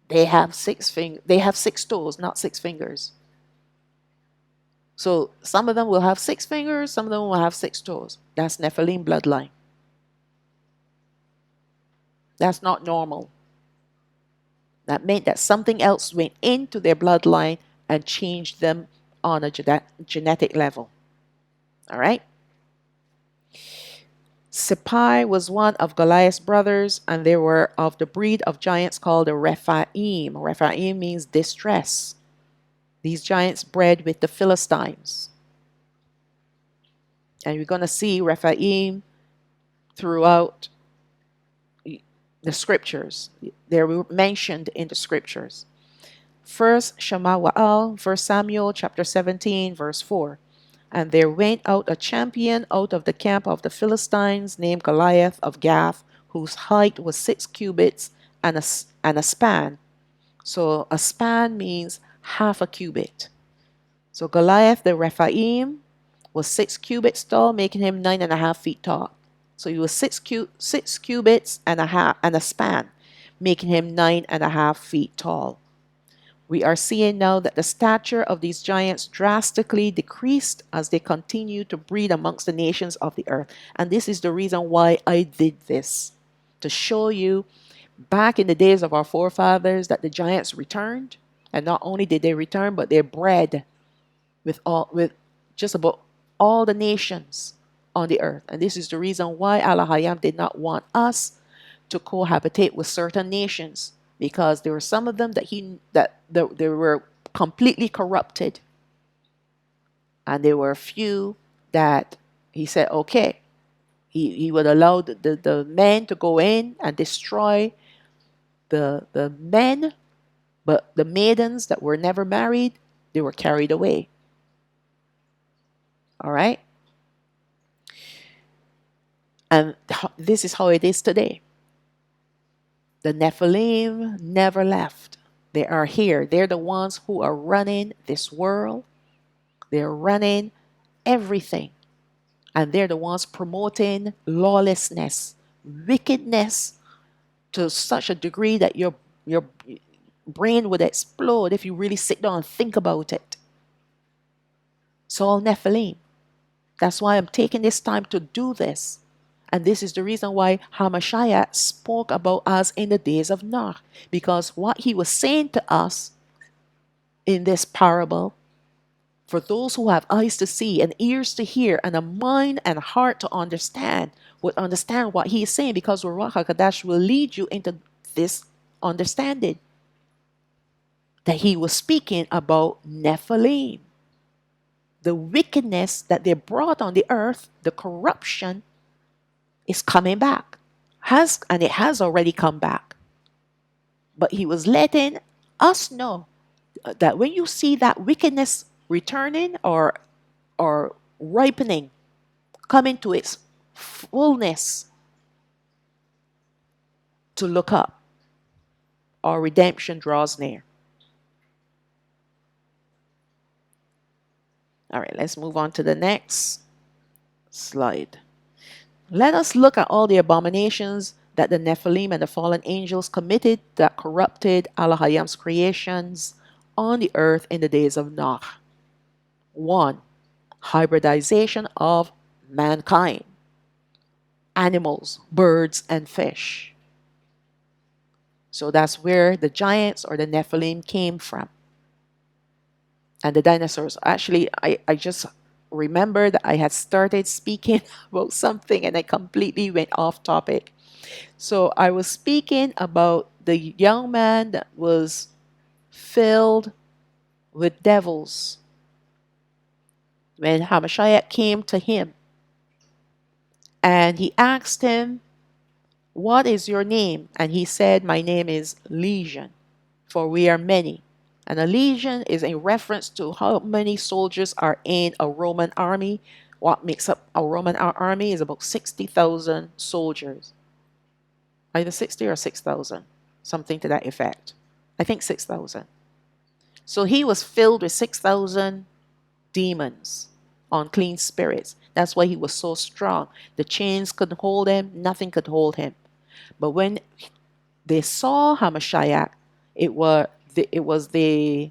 They have 6 toes, not 6 fingers. So some of them will have 6 fingers, some of them will have 6 toes. That's Nephilim bloodline. That's not normal. That meant that something else went into their bloodline and changed them on a genetic level. All right? Seppai was one of Goliath's brothers, and they were of the breed of giants called the Rephaim. Rephaim means distress. These giants bred with the Philistines. And we're going to see Rephaim throughout the scriptures. They're mentioned in the scriptures. First Shemawa'al, 1 Samuel chapter 17, verse 4. And there went out a champion out of the camp of the Philistines named Goliath of Gath, whose height was 6 cubits and a span. So a span means half a cubit. So Goliath the Rephaim was 6 cubits tall, making him 9.5 feet tall. So he was 6 cubits and a span, making him 9.5 feet tall. We are seeing now that the stature of these giants drastically decreased as they continue to breed amongst the nations of the earth. And this is the reason why I did this, to show you back in the days of our forefathers that the giants returned. And not only did they return, but they bred with just about all the nations on the earth. And this is the reason why Alahayam did not want us to cohabitate with certain nations, because there were some of them that they were completely corrupted, and there were a few that he said, okay, he would allow the men to go in and destroy the men, but the maidens that were never married, they were carried away. All right? And this is how it is today. The Nephilim never left. They are here. They're the ones who are running this world. They're running everything. And they're the ones promoting lawlessness, wickedness to such a degree that your brain would explode if you really sit down and think about it. It's all Nephilim. That's why I'm taking this time to do this. And this is the reason why HaMashayach spoke about us in the days of Nach. Because what he was saying to us in this parable, for those who have eyes to see and ears to hear and a mind and heart to understand, would understand what he is saying, because Ruach HaKodesh will lead you into this understanding. That he was speaking about Nephilim. The wickedness that they brought on the earth, the corruption, is coming back. And it has already come back. But he was letting us know that when you see that wickedness returning or ripening, coming to its fullness, to look up. Our redemption draws near. All right, let's move on to the next slide. Let us look at all the abominations that the Nephilim and the fallen angels committed that corrupted Alahayam's creations on the earth in the days of Nach. 1. Hybridization of mankind. Animals, birds, and fish. So that's where the giants or the Nephilim came from. And the dinosaurs. Actually, I just remember that I had started speaking about something and I completely went off topic. So I was speaking about the young man that was filled with devils when HaMashayach came to him and he asked him, "What is your name?" And he said, "My name is Legion, for we are many." And a legion is a reference to how many soldiers are in a Roman army. What makes up a Roman army is about 60,000 soldiers. Either 60 or 6,000, something to that effect. I think 6,000. So he was filled with 6,000 demons, unclean spirits. That's why he was so strong. The chains couldn't hold him, nothing could hold him. But when they saw HaMashayach, it was the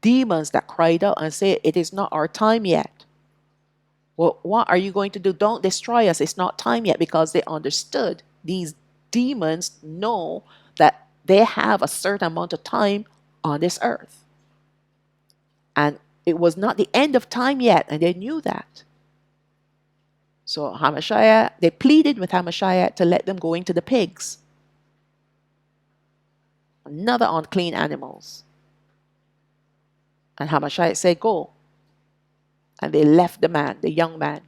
demons that cried out and said, it is not our time yet. Well, what are you going to do? Don't destroy us. It's not time yet, because they understood. These demons know that they have a certain amount of time on this earth. And it was not the end of time yet, and they knew that. So HaMashayach, they pleaded with HaMashayach to let them go into the pigs. Another unclean animals. And HaMashayach said, go. And they left the man, the young man.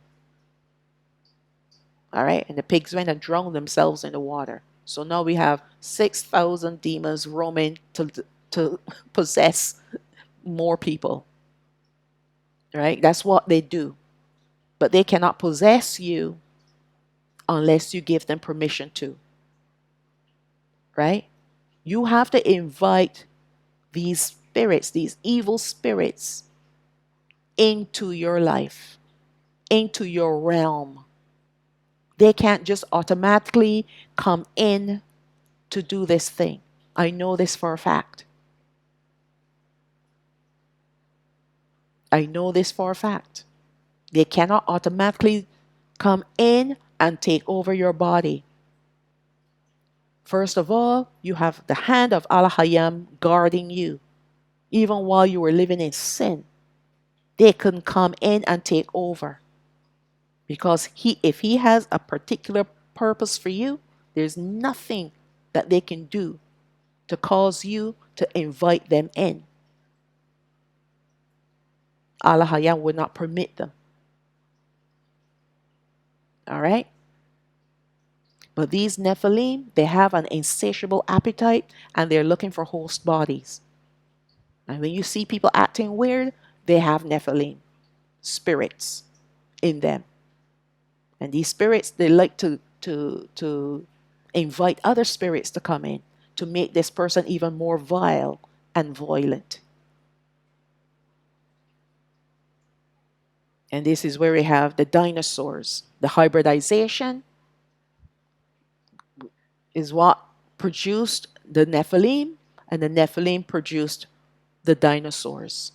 All right, and the pigs went and drowned themselves in the water. So now we have 6,000 demons roaming to possess more people. Right, that's what they do. But they cannot possess you unless you give them permission to. Right? You have to invite these spirits, these evil spirits, into your life, into your realm. They can't just automatically come in to do this thing. I know this for a fact. I know this for a fact. They cannot automatically come in and take over your body. First of all, you have the hand of Alahayam guarding you. Even while you were living in sin, they couldn't come in and take over. Because if he has a particular purpose for you, there's nothing that they can do to cause you to invite them in. Alahayam would not permit them. All right? But these Nephilim, they have an insatiable appetite, and they're looking for host bodies. And when you see people acting weird, they have Nephilim spirits in them. And these spirits, they like to invite other spirits to come in to make this person even more vile and violent. And this is where we have the dinosaurs. The hybridization is what produced the Nephilim, and the Nephilim produced the dinosaurs.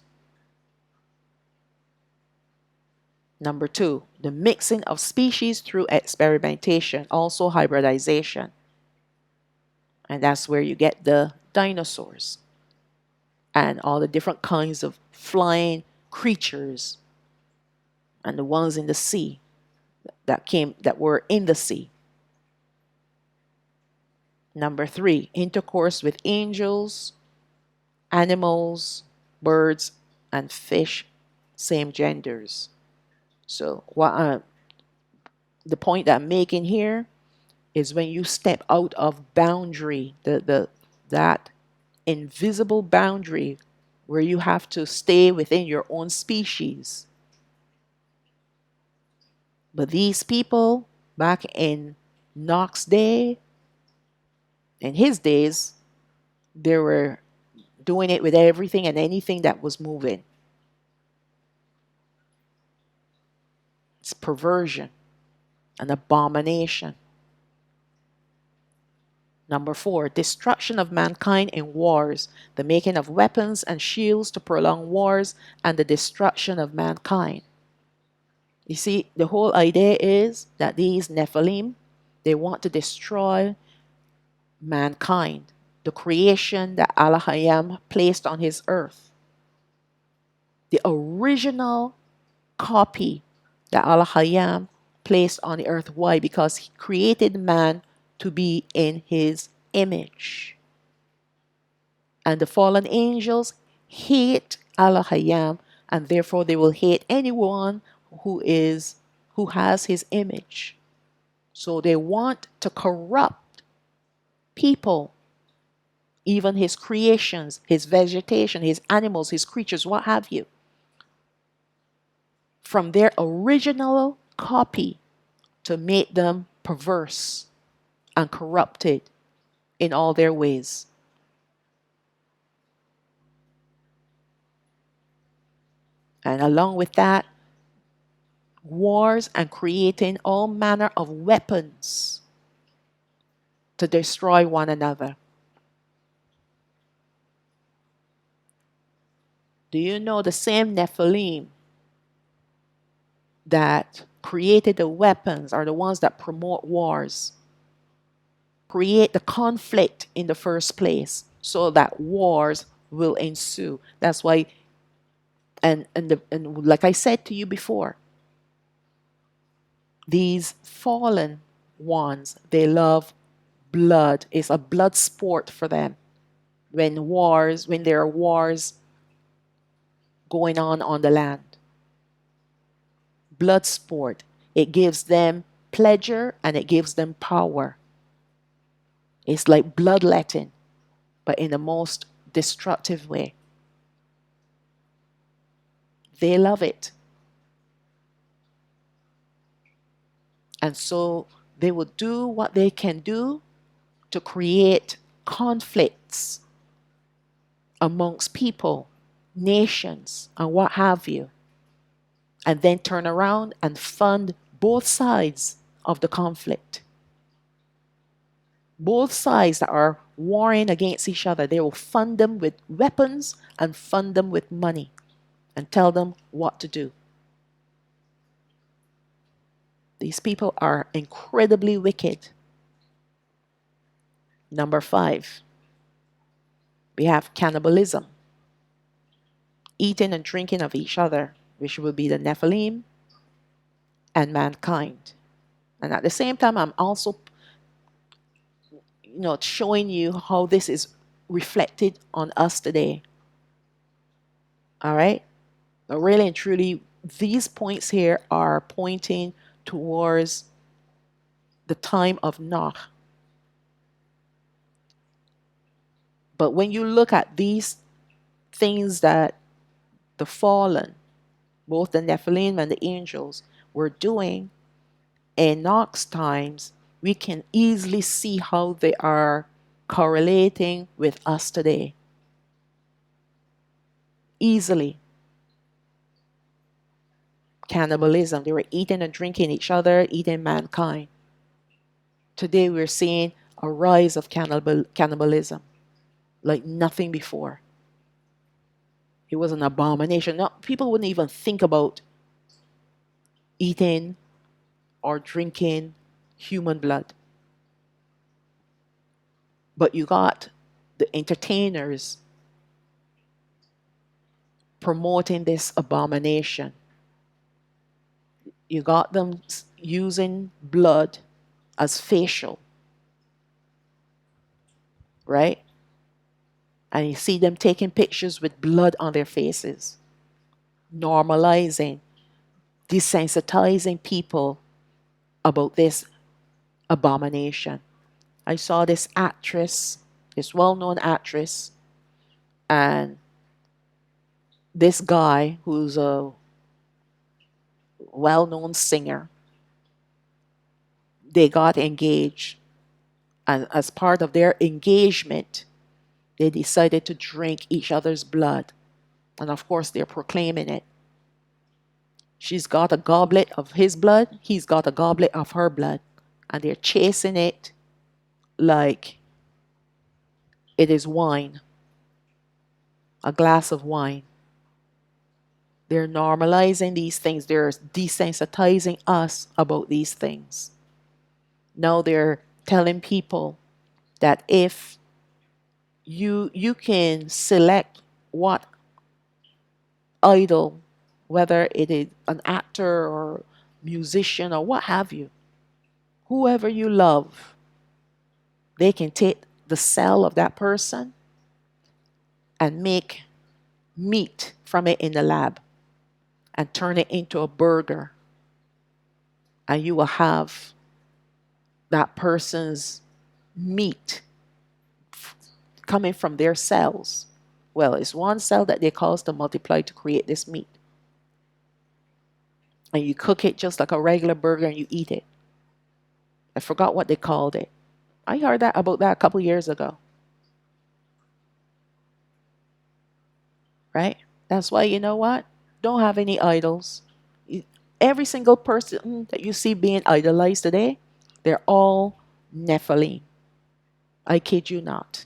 Number 2, the mixing of species through experimentation, also hybridization. And that's where you get the dinosaurs and all the different kinds of flying creatures and the ones in the sea that were in the sea. Number 3, intercourse with angels, animals, birds, and fish, same genders. So the point that I'm making here is when you step out of boundary, that invisible boundary where you have to stay within your own species. But these people back in Nach's day, in his days, they were doing it with everything and anything that was moving. It's perversion, an abomination. Number 4, destruction of mankind in wars, the making of weapons and shields to prolong wars, and the destruction of mankind. You see, the whole idea is that these Nephilim, they want to destroy mankind, the creation that Alahayam placed on his earth. The original copy that Alahayam placed on the earth. Why? Because he created man to be in his image. And the fallen angels hate Alahayam, and therefore they will hate anyone who has his image. So they want to corrupt people, even his creations, his vegetation, his animals, his creatures, what have you, from their original copy, to make them perverse and corrupted in all their ways. And along with that, wars and creating all manner of weapons to destroy one another. Do you know the same Nephilim that created the weapons are the ones that promote wars, create the conflict in the first place so that wars will ensue? That's why, and like I said to you before, these fallen ones, they love blood. It's a blood sport for them. When there are wars going on the land, blood sport. It gives them pleasure and it gives them power. It's like bloodletting, but in the most destructive way. They love it. And so they will do what they can do to create conflicts amongst people, nations, and what have you, and then turn around and fund both sides of the conflict. Both sides that are warring against each other, they will fund them with weapons and fund them with money and tell them what to do. These people are incredibly wicked. Number 5, we have cannibalism, eating and drinking of each other, which will be the Nephilim and mankind. And at the same time, I'm also showing you how this is reflected on us today. All right? But really and truly, these points here are pointing towards the time of Nach. But when you look at these things that the fallen, both the Nephilim and the angels, were doing in Nach's times, we can easily see how they are correlating with us today. Easily. Cannibalism. They were eating and drinking each other, eating mankind. Today we're seeing a rise of cannibalism like nothing before. It was an abomination. No, people wouldn't even think about eating or drinking human blood. But you got the entertainers promoting this abomination. You got them using blood as facial, right? And you see them taking pictures with blood on their faces, normalizing, desensitizing people about this abomination. I saw this actress, this well-known actress, and this guy who's a well-known singer. They got engaged, and as part of their engagement, they decided to drink each other's blood. And of course, they're proclaiming it. She's got a goblet of his blood, he's got a goblet of her blood, and they're chasing it like it is wine, a glass of wine. They're normalizing these things. They're desensitizing us about these things. Now they're telling people that if you can select what idol, whether it is an actor or musician or what have you, whoever you love, they can take the cell of that person and make meat from it in the lab and turn it into a burger. And you will have that person's meat coming from their cells. Well, it's one cell that they cause to multiply to create this meat. And you cook it just like a regular burger and you eat it. I forgot what they called it. I heard about that a couple years ago. Right? That's why, you know what? Don't have any idols. Every single person that you see being idolized today, they're all Nephilim. I kid you not.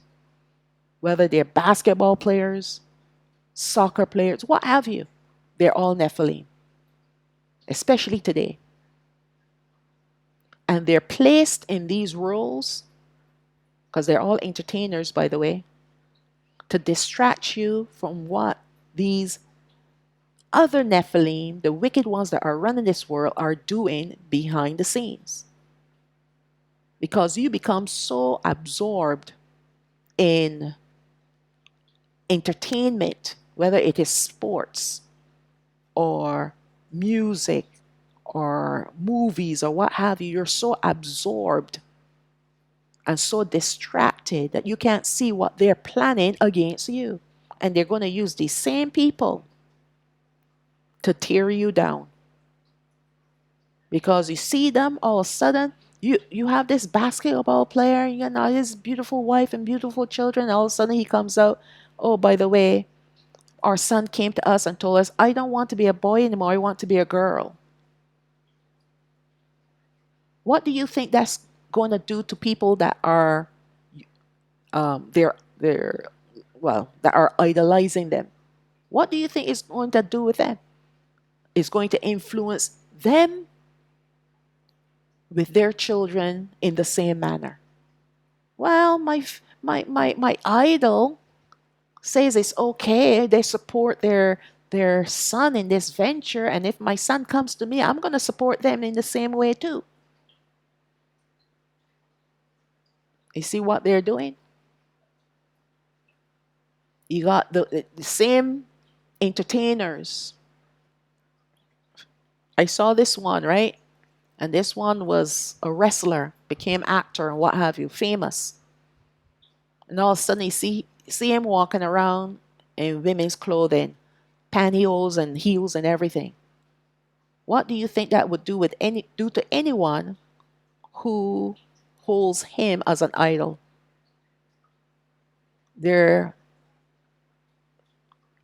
Whether they're basketball players, soccer players, what have you. They're all Nephilim, especially today. And they're placed in these roles, because they're all entertainers, by the way, to distract you from what these other Nephilim, the wicked ones that are running this world, are doing behind the scenes. Because you become so absorbed in entertainment, whether it is sports or music or movies or what have you, you're so absorbed and so distracted that you can't see what they're planning against you. And they're going to use these same people to tear you down. Because you see them all of a sudden, you have this basketball player, you know, his beautiful wife and beautiful children, all of a sudden he comes out, oh, by the way, our son came to us and told us, I don't want to be a boy anymore, I want to be a girl. What do you think that's going to do to people that are they're well, that are idolizing them? What do you think it's going to do with them? It's going to influence them with their children in the same manner. Well, my idol says it's okay. They support their son in this venture, and if my son comes to me, I'm going to support them in the same way too. You see what they're doing? You got the same entertainers. I saw this one, right? And this one was a wrestler, became actor and what have you, famous. And all of a sudden you see him walking around in women's clothing, pantyhose and heels and everything. What do you think that would do to anyone who holds him as an idol? They're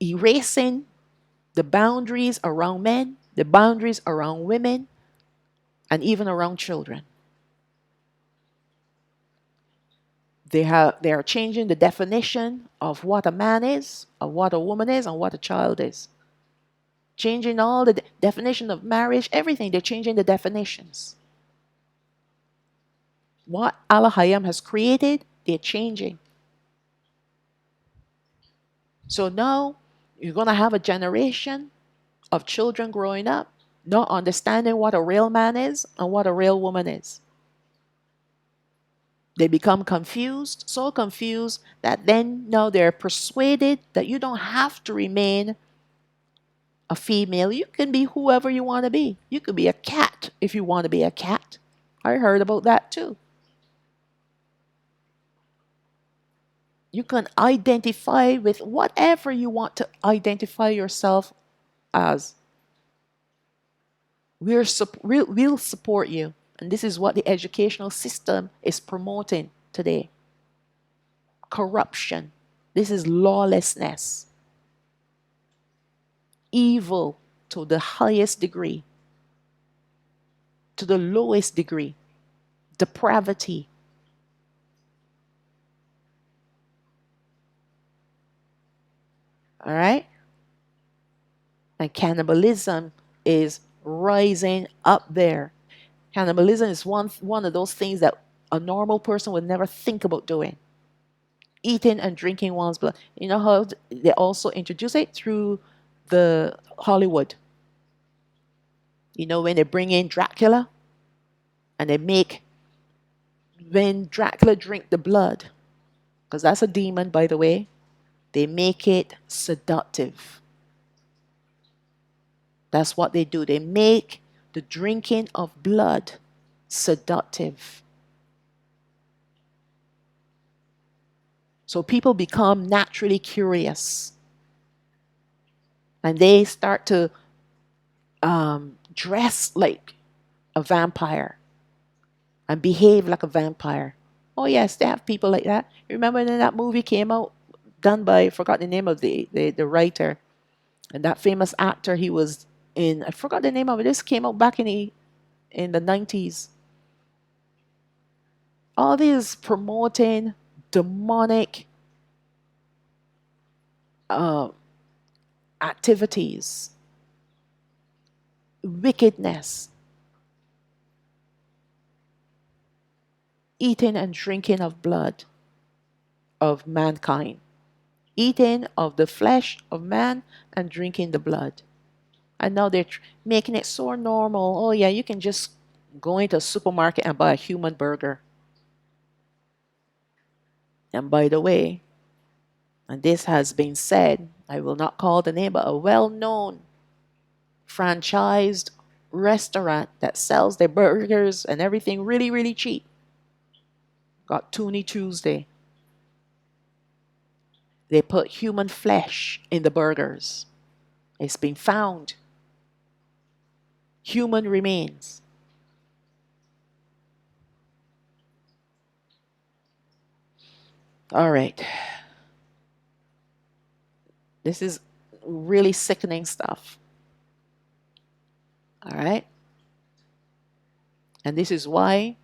erasing the boundaries around men, the boundaries around women, and even around children. They are changing the definition of what a man is, of what a woman is, and what a child is. Changing all the definition of marriage, everything. They're changing the definitions. What Alahayam has created, they're changing. So now you're going to have a generation of children growing up not understanding what a real man is and what a real woman is. They become confused, so confused that then now they're persuaded that you don't have to remain a female. You can be whoever you want to be. You could be a cat if you want to be a cat. I heard about that too. You can identify with whatever you want to identify yourself as. We'll support you. And this is what the educational system is promoting today. Corruption. This is lawlessness. Evil to the highest degree, to the lowest degree. Depravity. All right? And cannibalism is rising up there. Cannibalism is one of those things that a normal person would never think about doing. Eating and drinking one's blood. You know how they also introduce it through the Hollywood. You know, when they bring in Dracula and they make, when Dracula drink the blood, because that's a demon, by the way, they make it seductive. That's what they do. They make the drinking of blood seductive. So people become naturally curious. And they start to dress like a vampire and behave like a vampire. Oh yes, they have people like that. Remember when that movie came out, done by, I forgot the name of the writer, and that famous actor, he was in, I forgot the name of it. This came out back in the 90s. All these promoting demonic activities, wickedness, eating and drinking of blood of mankind, eating of the flesh of man and drinking the blood. And now they're making it so normal. Oh, yeah, you can just go into a supermarket and buy a human burger. And by the way, and this has been said, I will not call the name, but a well known franchised restaurant that sells their burgers and everything really, really cheap got Toonie Tuesday. They put human flesh in the burgers. It's been found. Human remains. All right. This is really sickening stuff. All right. And this is why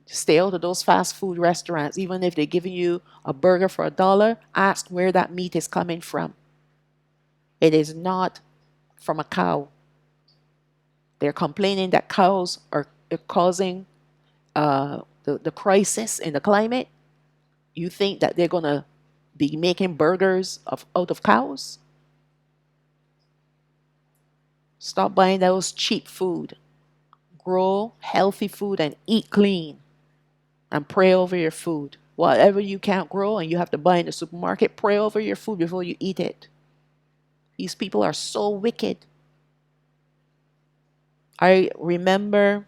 stay out of those fast food restaurants. Even if they're giving you a burger for $1, ask where that meat is coming from. It is not from a cow. They're complaining that cows are causing the crisis in the climate. You think that they're going to be making burgers out of cows? Stop buying those cheap food. Grow healthy food and eat clean. And pray over your food. Whatever you can't grow and you have to buy in the supermarket, pray over your food before you eat it. These people are so wicked. I remember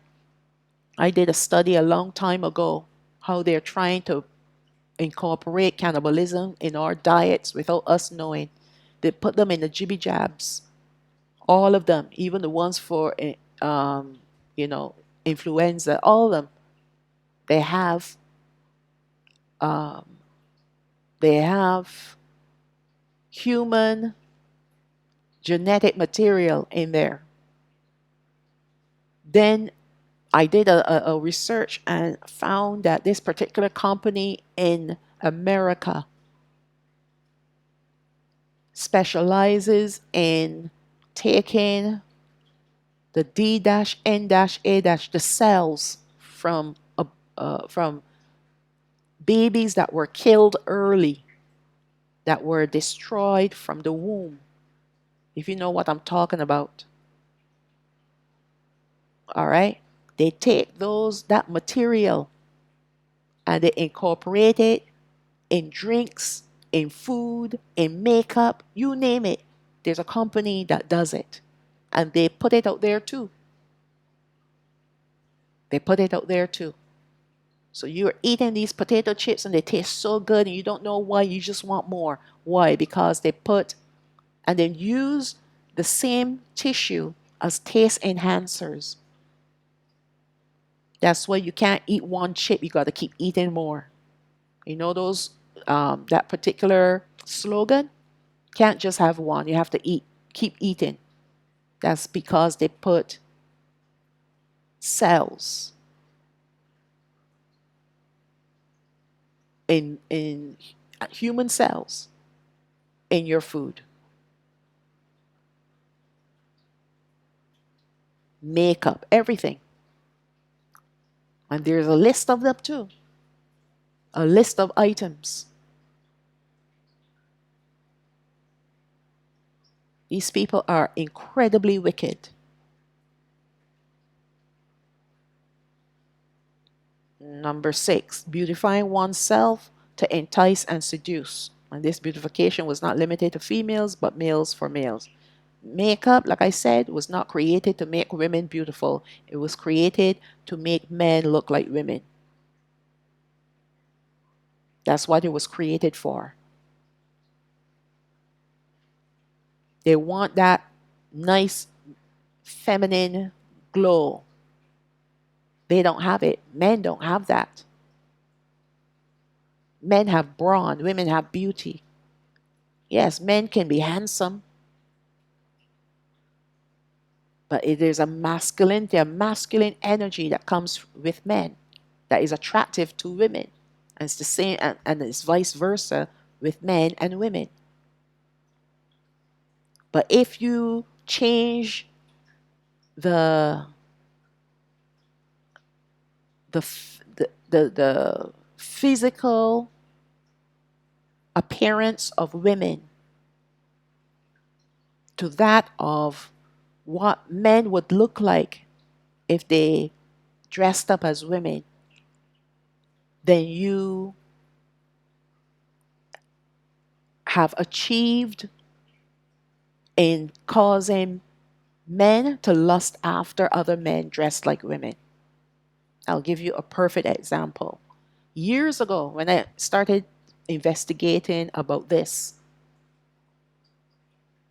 I did a study a long time ago how they're trying to incorporate cannibalism in our diets without us knowing. They put them in the jibby jabs. All of them, even the ones for, you know, influenza, all of them. They have um, human genetic material in there. Then I did a research and found that this particular company in America specializes in taking the D-N-A- the cells from babies that were killed early, that were destroyed from the womb. If you know what I'm talking about. All right? They take that material and they incorporate it in drinks, in food, in makeup, you name it. There's a company that does it. And they put it out there too. They put it out there too. So you're eating these potato chips and they taste so good and you don't know why, you just want more. Why? Because they put and then use the same tissue as taste enhancers. That's why you can't eat one chip, you got to keep eating more. You know those that particular slogan? Can't just have one, you have to keep eating. That's because they put cells in human cells in your food. Makeup, everything. And there's a list of them too. A list of items. These people are incredibly wicked. Number 6, beautifying oneself to entice and seduce. And this beautification was not limited to females, but males for males. Makeup, like I said, was not created to make women beautiful. It was created to make men look like women. That's what it was created for. They want that nice feminine glow. They don't have it. Men don't have that. Men have brawn, women have beauty. Yes, men can be handsome, but there's a masculinity, a masculine energy that comes with men that is attractive to women. And it's the same, and it's vice versa with men and women. But if you change the the physical appearance of women to that of what men would look like if they dressed up as women, then you have achieved in causing men to lust after other men dressed like women. I'll give you a perfect example. Years ago, when I started investigating about this,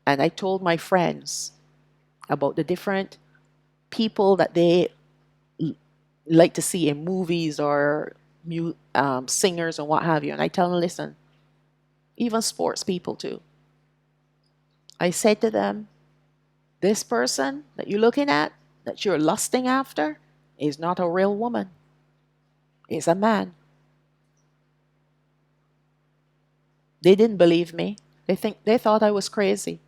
and I told my friends about the different people that they like to see in movies or singers and what have you, and I tell them, listen, even sports people too. I said to them, this person that you're looking at, that you're lusting after, is not a real woman. It's a man. They didn't believe me. They thought I was crazy.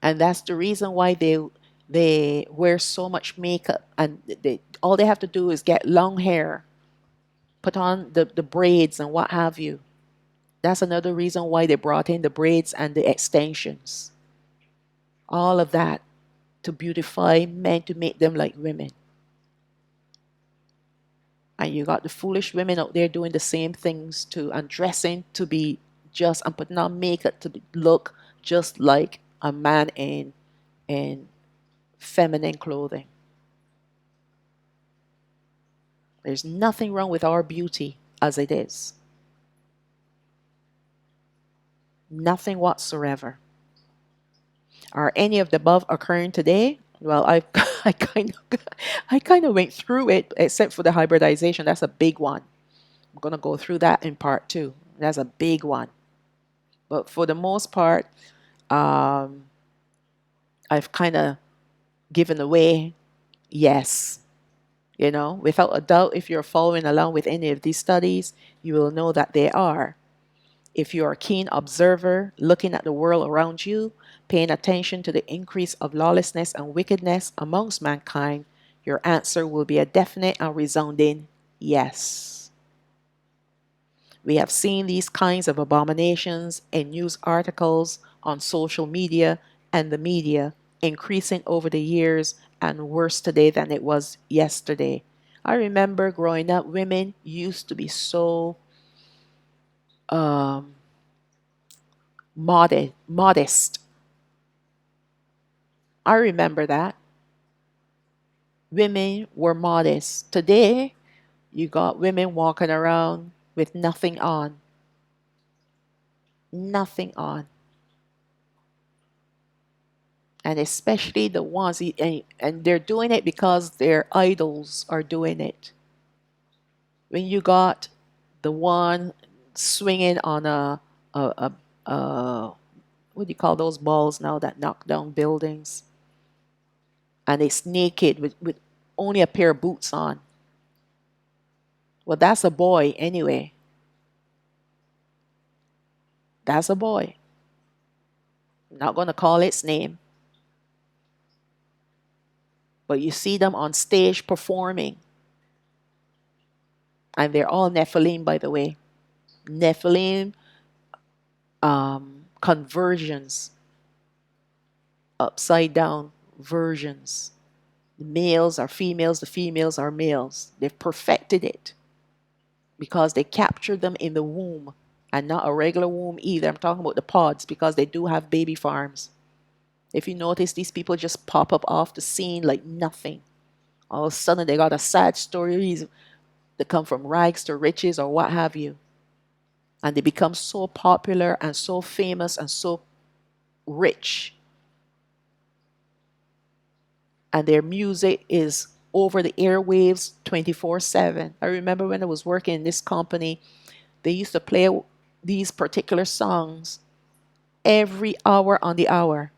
And that's the reason why they wear so much makeup, and all they have to do is get long hair, put on the braids and what have you. That's another reason why they brought in the braids and the extensions. All of that to beautify men, to make them like women. And you got the foolish women out there doing the same things too, and dressing to be just, and putting on makeup to look just like a man in feminine clothing. There's nothing wrong with our beauty as it is. Nothing whatsoever. Are any of the above occurring today? Well, I kind of went through it, except for the hybridization. That's a big one. I'm gonna go through that in part two. That's a big one. But for the most part, um, I've kind of given away yes. Without a doubt, if you're following along with any of these studies, you will know that they are. If you're a keen observer, looking at the world around you, paying attention to the increase of lawlessness and wickedness amongst mankind, your answer will be a definite and resounding yes. We have seen these kinds of abominations in news articles, on social media, and the media increasing over the years, and worse today than it was yesterday. I remember growing up, women used to be so um, modest. I remember that. Women were modest. Today, you got women walking around with nothing on. Nothing on. And especially the ones, and they're doing it because their idols are doing it. When you got the one swinging on a what do you call those balls now that knock down buildings? And it's naked with only a pair of boots on. Well, that's a boy anyway. That's a boy. I'm not going to call its name. But you see them on stage performing. And they're all Nephilim, by the way. Nephilim conversions, upside down versions. The males are females, the females are males. They've perfected it because they captured them in the womb, and not a regular womb either. I'm talking about the pods, because they do have baby farms. If you notice, these people just pop up off the scene like nothing. All of a sudden, they got a sad stories that come from rags to riches or what have you. And they become so popular and so famous and so rich. And their music is over the airwaves 24/7. I remember when I was working in this company, they used to play these particular songs every hour on the hour.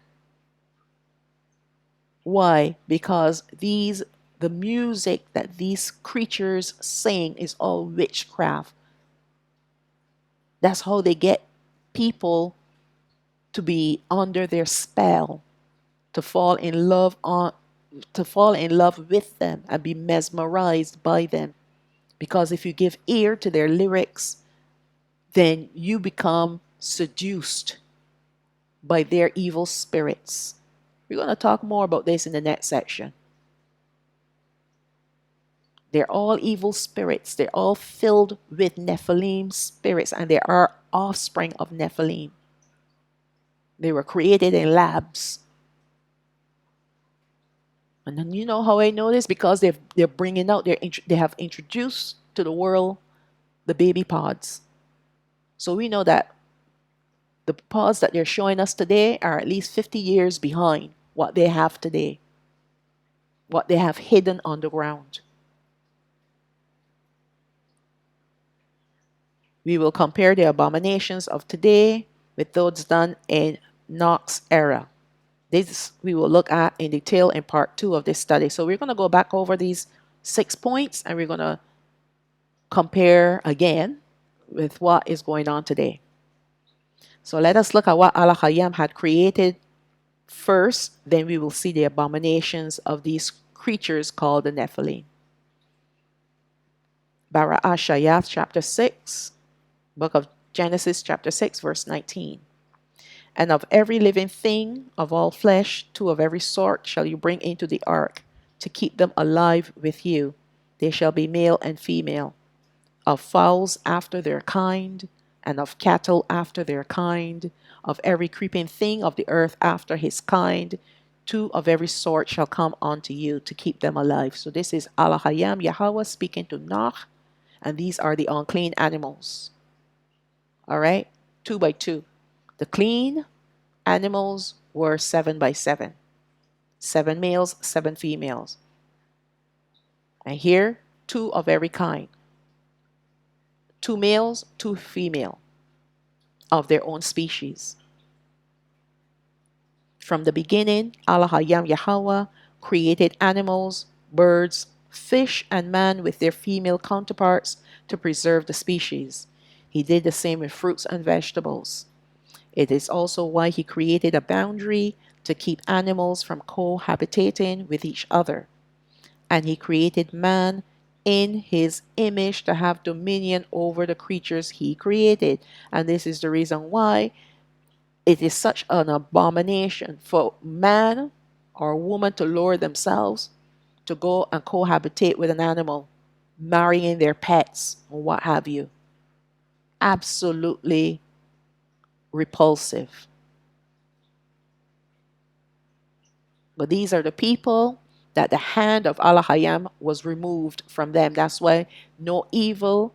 Why? Because the music that these creatures sing is all witchcraft. That's how they get people to be under their spell, to fall in love with them and be mesmerized by them. Because if you give ear to their lyrics, then you become seduced by their evil spirits. We're going to talk more about this in the next section. They're all evil spirits. They're all filled with Nephilim spirits, and they are offspring of Nephilim. They were created in labs. And then you know how I know this? Because they're bringing out, they have introduced to the world the baby pods. So we know that the pods that they're showing us today are at least 50 years behind what they have today, what they have hidden underground. We will compare the abominations of today with those done in Nach's era. This we will look at in detail in part 2 of this study. So we're going to go back over these 6 points and we're going to compare again with what is going on today. So let us look at what Alahayam had created first, then we will see the abominations of these creatures called the Nephilim. HaMashayach chapter 6, book of Genesis chapter 6 verse 19. And of every living thing of all flesh, 2 of every sort shall you bring into the ark, to keep them alive with you. They shall be male and female. Of fowls after their kind, and of cattle after their kind, of every creeping thing of the earth after his kind, 2 of every sort shall come unto you, to keep them alive. So this is Alahayam Yahawah speaking to Nach, and these are the unclean animals. All right, 2 by 2. The clean animals were 7 by 7. 7 males, 7 females. And here, 2 of every kind. 2 males, 2 female of their own species. From the beginning, Alahayam Yahawah created animals, birds, fish, and man with their female counterparts to preserve the species. He did the same with fruits and vegetables. It is also why he created a boundary to keep animals from cohabitating with each other. And he created man in his image to have dominion over the creatures he created. And this is the reason why it is such an abomination for man or woman to lower themselves to go and cohabitate with an animal, marrying their pets or what have you. Absolutely repulsive. But these are the people that the hand of Alahayam was removed from them. That's why no evil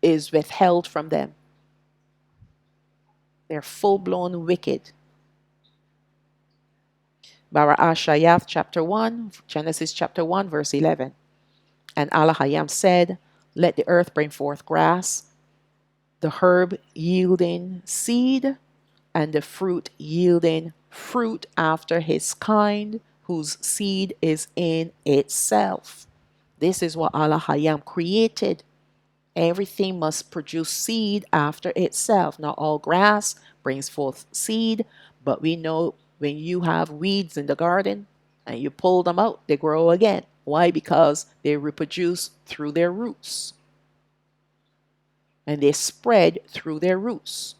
is withheld from them. They're full-blown wicked. HaMashayach chapter 1, Genesis chapter 1, verse 11. And Alahayam said, let the earth bring forth grass, the herb yielding seed, and the fruit yielding fruit after his kind, whose seed is in itself. This is what Alahayam created. Everything must produce seed after itself. Not all grass brings forth seed, but we know when you have weeds in the garden and you pull them out, they grow again. Why? Because they reproduce through their roots. And they spread through their roots.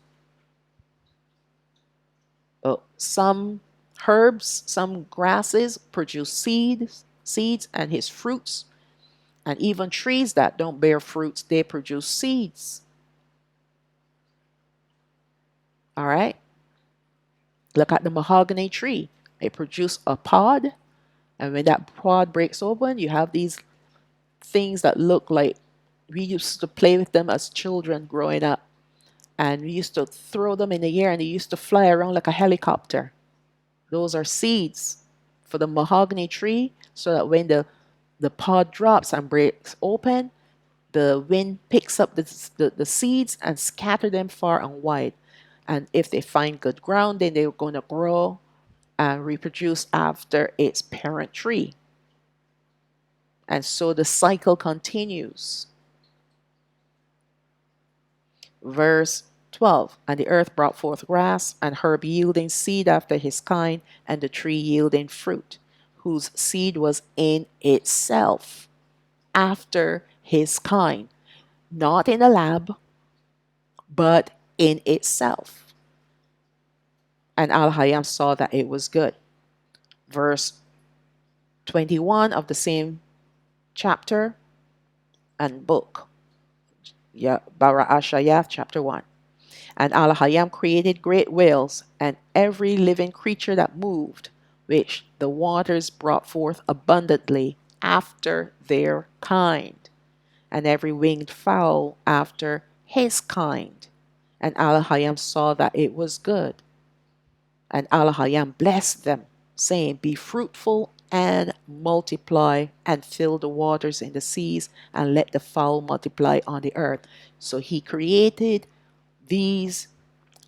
Some herbs, some grasses produce seeds, and his fruits. And even trees that don't bear fruits, they produce seeds. All right? Look at the mahogany tree. It produces a pod. And when that pod breaks open, you have these things that look like, we used to play with them as children growing up. And we used to throw them in the air and they used to fly around like a helicopter. Those are seeds for the mahogany tree, so that when the pod drops and breaks open, the wind picks up the seeds and scatter them far and wide. And if they find good ground, then they're going to grow and reproduce after its parent tree. And so the cycle continues. Verse 12. And the earth brought forth grass, and herb yielding seed after his kind, and the tree yielding fruit, whose seed was in itself after his kind. Not in a lab, but in itself. And Alahayam saw that it was good. Verse 21 of the same chapter and book. HaMashayach, chapter 1. And Alahayam created great whales and every living creature that moved, which the waters brought forth abundantly after their kind, and every winged fowl after his kind. And Alahayam saw that it was good. And Alahayam blessed them, saying, Be fruitful and multiply, and fill the waters in the seas, and let the fowl multiply on the earth. So he created these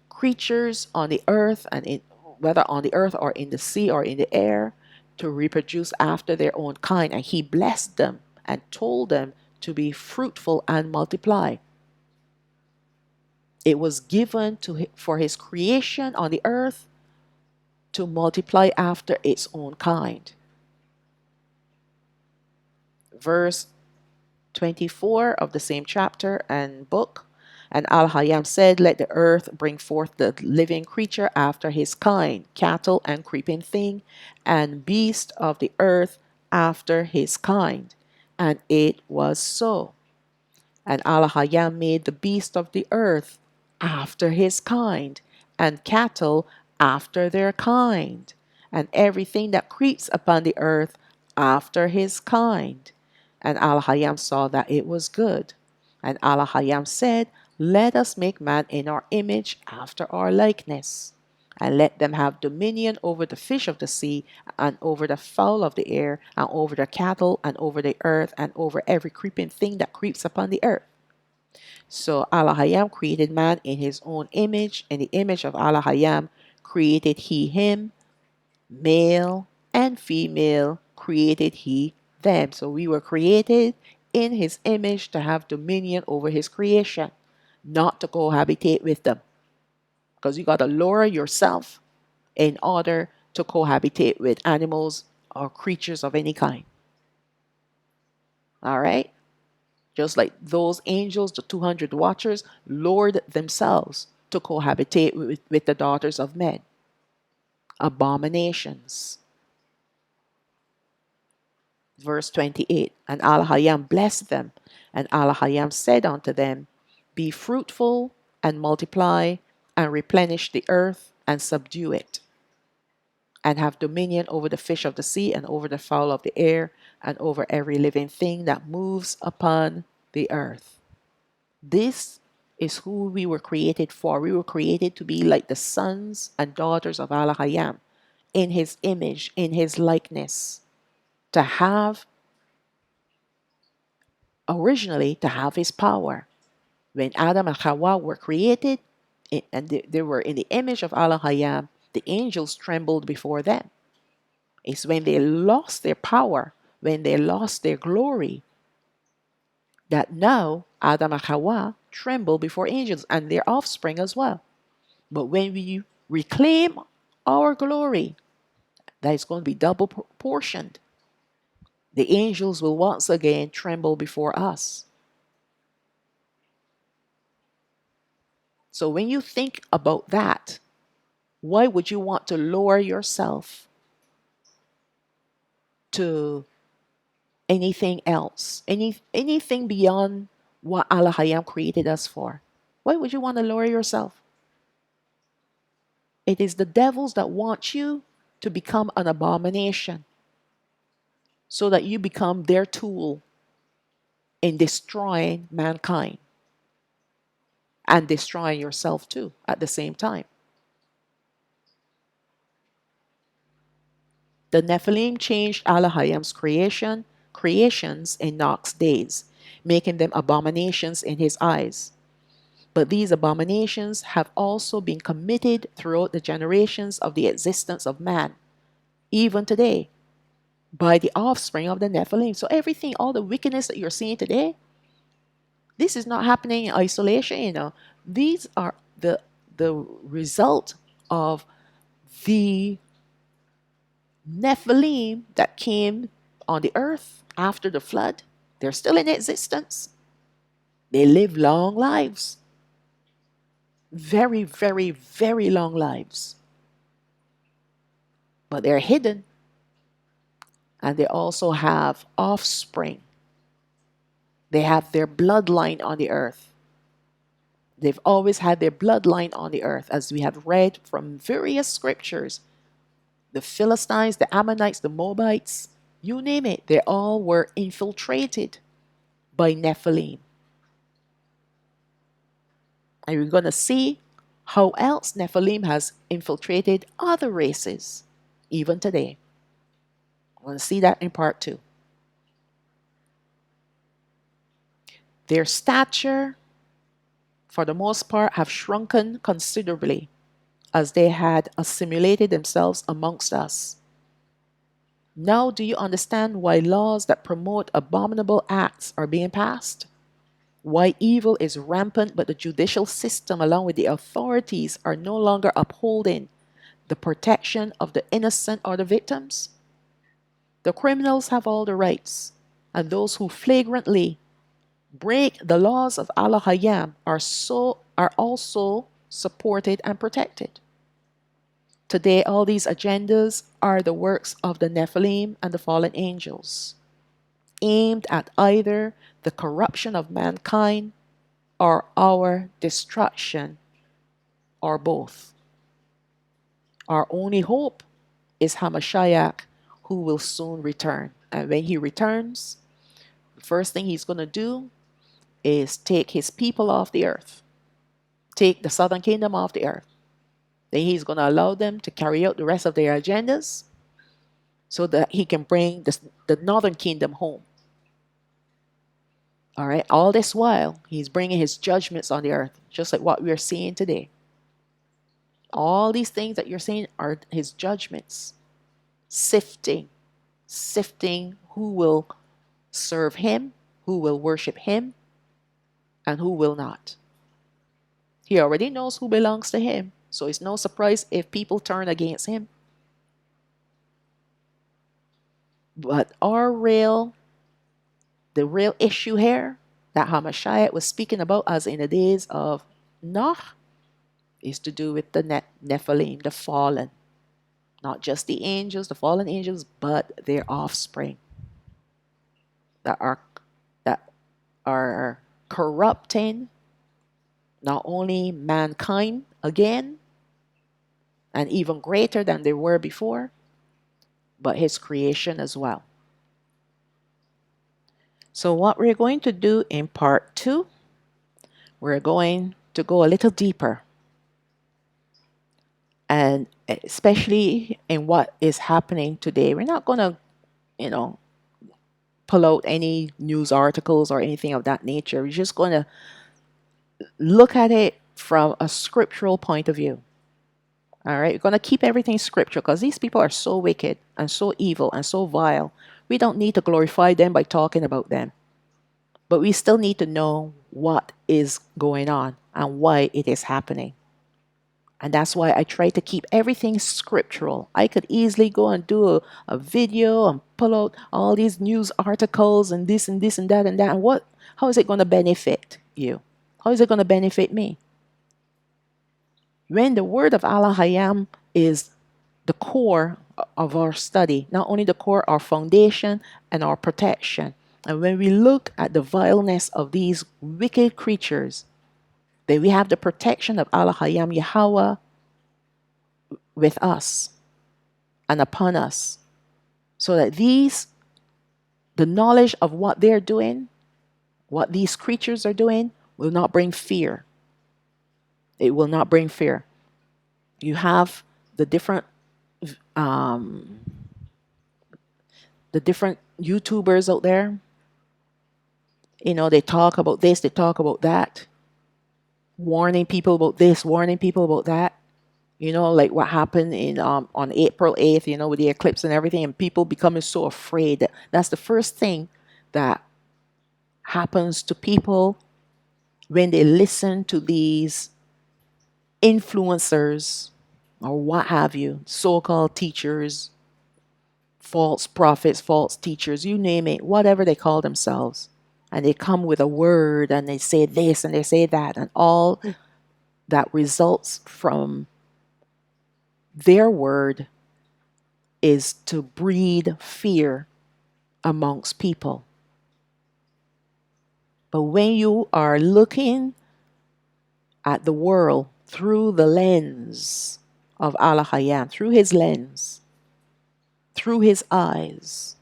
creatures on the earth, and whether on the earth or in the sea or in the air, to reproduce after their own kind. And he blessed them and told them to be fruitful and multiply. It was given for his creation on the earth to multiply after its own kind. Verse 24 of the same chapter and book. And Alahayam said, Let the earth bring forth the living creature after his kind, cattle and creeping thing, and beast of the earth after his kind. And it was so. And Alahayam made the beast of the earth after his kind, and cattle after their kind, and everything that creeps upon the earth after his kind. And Alahayam saw that it was good. And Alahayam said, Let us make man in our image after our likeness, and let them have dominion over the fish of the sea, and over the fowl of the air, and over the cattle, and over the earth, and over every creeping thing that creeps upon the earth. So Alahayam created man in his own image. In the image of Alahayam created he him, male and female created he them. So we were created in his image to have dominion over his creation, not to cohabitate with them. Because you got to lower yourself in order to cohabitate with animals or creatures of any kind. All right? Just like those angels, the 200 watchers, lowered themselves to cohabitate with the daughters of men. Abominations. Verse 28. And Alahayam blessed them, and Alahayam said unto them, Be fruitful and multiply, and replenish the earth and subdue it, and have dominion over the fish of the sea, and over the fowl of the air, and over every living thing that moves upon the earth. This is who we were created for. We were created to be like the sons and daughters of Alahayam, in his image, in his likeness, to have, originally, to have his power. When Adam and Hawa were created, and they were in the image of Alahayam, the angels trembled before them. It's when they lost their power, when they lost their glory, that now Adam and Hawa tremble before angels and their offspring as well. But when we reclaim our glory, that is going to be double portioned. The angels will once again tremble before us. So when you think about that, why would you want to lower yourself to anything else, anything beyond what Alahayam created us for? Why would you want to lower yourself? It is the devils that want you to become an abomination, so that you become their tool in destroying mankind and destroying yourself too at the same time. The Nephilim changed Alahayam's creations in Nach's days, making them abominations in his eyes. But these abominations have also been committed throughout the generations of the existence of man, even today, by the offspring of the Nephilim. So everything, all the wickedness that you're seeing today, this is not happening in isolation, these are the result of the Nephilim that came on the earth after the flood. They're still in existence. They live long lives. Very, very, very long lives. But they're hidden. And they also have offspring. They have their bloodline on the earth. They've always had their bloodline on the earth, as we have read from various scriptures. The Philistines, the Ammonites, the Moabites, you name it, they all were infiltrated by Nephilim. And we're going to see how else Nephilim has infiltrated other races, even today. We're going to see that in part 2. Their stature, for the most part, have shrunken considerably as they had assimilated themselves amongst us. Now do you understand why laws that promote abominable acts are being passed? Why evil is rampant, but the judicial system, along with the authorities, are no longer upholding the protection of the innocent or the victims? The criminals have all the rights, and those who flagrantly break the laws of Alahayam are also supported and protected. Today, all these agendas are the works of the Nephilim and the fallen angels, aimed at either the corruption of mankind or our destruction, or both. Our only hope is HaMashayach, who will soon return. And when he returns, the first thing he's going to do is take his people off the earth, take the southern kingdom off the earth. Then he's going to allow them to carry out the rest of their agendas so that he can bring the northern kingdom home. All right, all this while, he's bringing his judgments on the earth, just like what we're seeing today. All these things that you're seeing are his judgments, sifting who will serve him, who will worship him, and who will not. He already knows who belongs to him, so it's no surprise if people turn against him. But the real issue here that HaMashayach was speaking about, as in the days of Nach, is to do with the Nephilim, the fallen. Not just the angels, the fallen angels, but their offspring that are corrupting not only mankind again, and even greater than they were before, but his creation as well. So what we're going to do in part 2, we're going to go a little deeper, and especially in what is happening today. We're not going to, pull out any news articles or anything of that nature. We're just going to look at it from a scriptural point of view. All right, we're going to keep everything scriptural because these people are so wicked and so evil and so vile. We don't need to glorify them by talking about them. But we still need to know what is going on and why it is happening. And that's why I try to keep everything scriptural. I could easily go and do a video and pull out all these news articles and this and this and that and that. And how is it going to benefit you? How is it going to benefit me? When the word of Alahayam is the core of our study, not only the core, our foundation and our protection. And when we look at the vileness of these wicked creatures, then we have the protection of Alahayam Yahawah with us and upon us, so that the knowledge of what they're doing, what these creatures are doing, will not bring fear. It will not bring fear. You have the different YouTubers out there. They talk about this, they talk about that, warning people about this, warning people about that. Like what happened on April 8th, with the eclipse and everything, and people becoming so afraid. That's the first thing that happens to people when they listen to these influencers or what have you, so-called teachers, false prophets, false teachers, you name it, whatever they call themselves. And they come with a word and they say this and they say that, and all that results from their word is to breed fear amongst people. But when you are looking at the world through the lens of Alahayam, through his lens, through his eyes,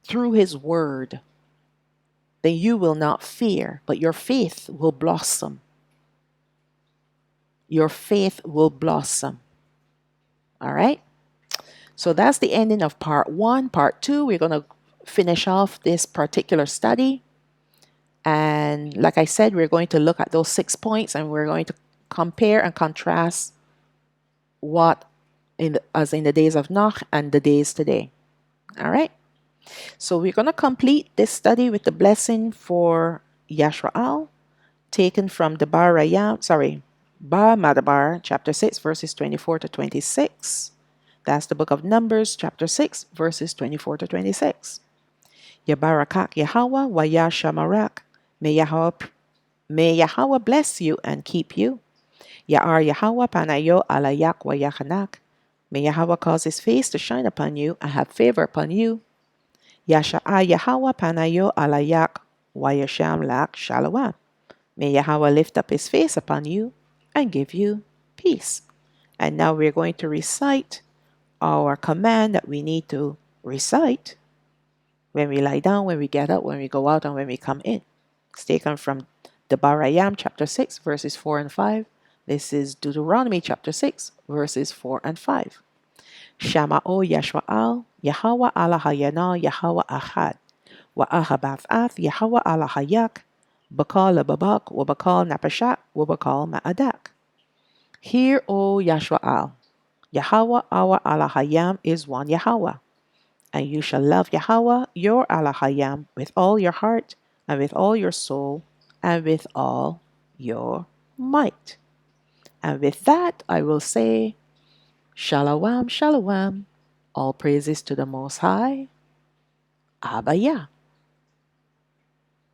through his word, then you will not fear, but your faith will blossom. Your faith will blossom. All right? So that's the ending of part 1. Part 2, we're going to finish off this particular study. And like I said, we're going to look at those 6 points and we're going to compare and contrast what as in the days of Nach and the days today. All right? So we're going to complete this study with the blessing for Yashraal, taken from the Ba Madabar, chapter 6, verses 24 to 26. That's the book of Numbers, chapter 6, verses 24 to 26. Yabarakak Yahawah wa Yashamarak. May Yahawah bless you and keep you. Ya'ar Yahawah panayo alayak wa yachanak. May Yahawah cause his face to shine upon you and have favor upon you. Yasha'a Yahawah panayo alayak wa yasham lak shalawah. May Yahawah lift up his face upon you and give you peace. And now we're going to recite our command that we need to recite when we lie down, when we get up, when we go out, and when we come in. It's taken from the Barayam, chapter 6, verses 4 and 5. This is Deuteronomy, chapter 6, verses 4 and 5. Shama'o Yashwa'al, Yahawah Alahayana, Yahawah Ahad, Wa Ahabath'ath, Yahawah Alahayak, Bakal Babak, Wabakal Napashak, Wabakal Ma'adak. Hear, O Yashwa'al, Yahawah our Alahayam is one Yahawah. And you shall love Yahawah your Alahayam with all your heart, and with all your soul, and with all your might. And with that I will say, Shalom, Shalom. All praises to the Most High. Abba Yah.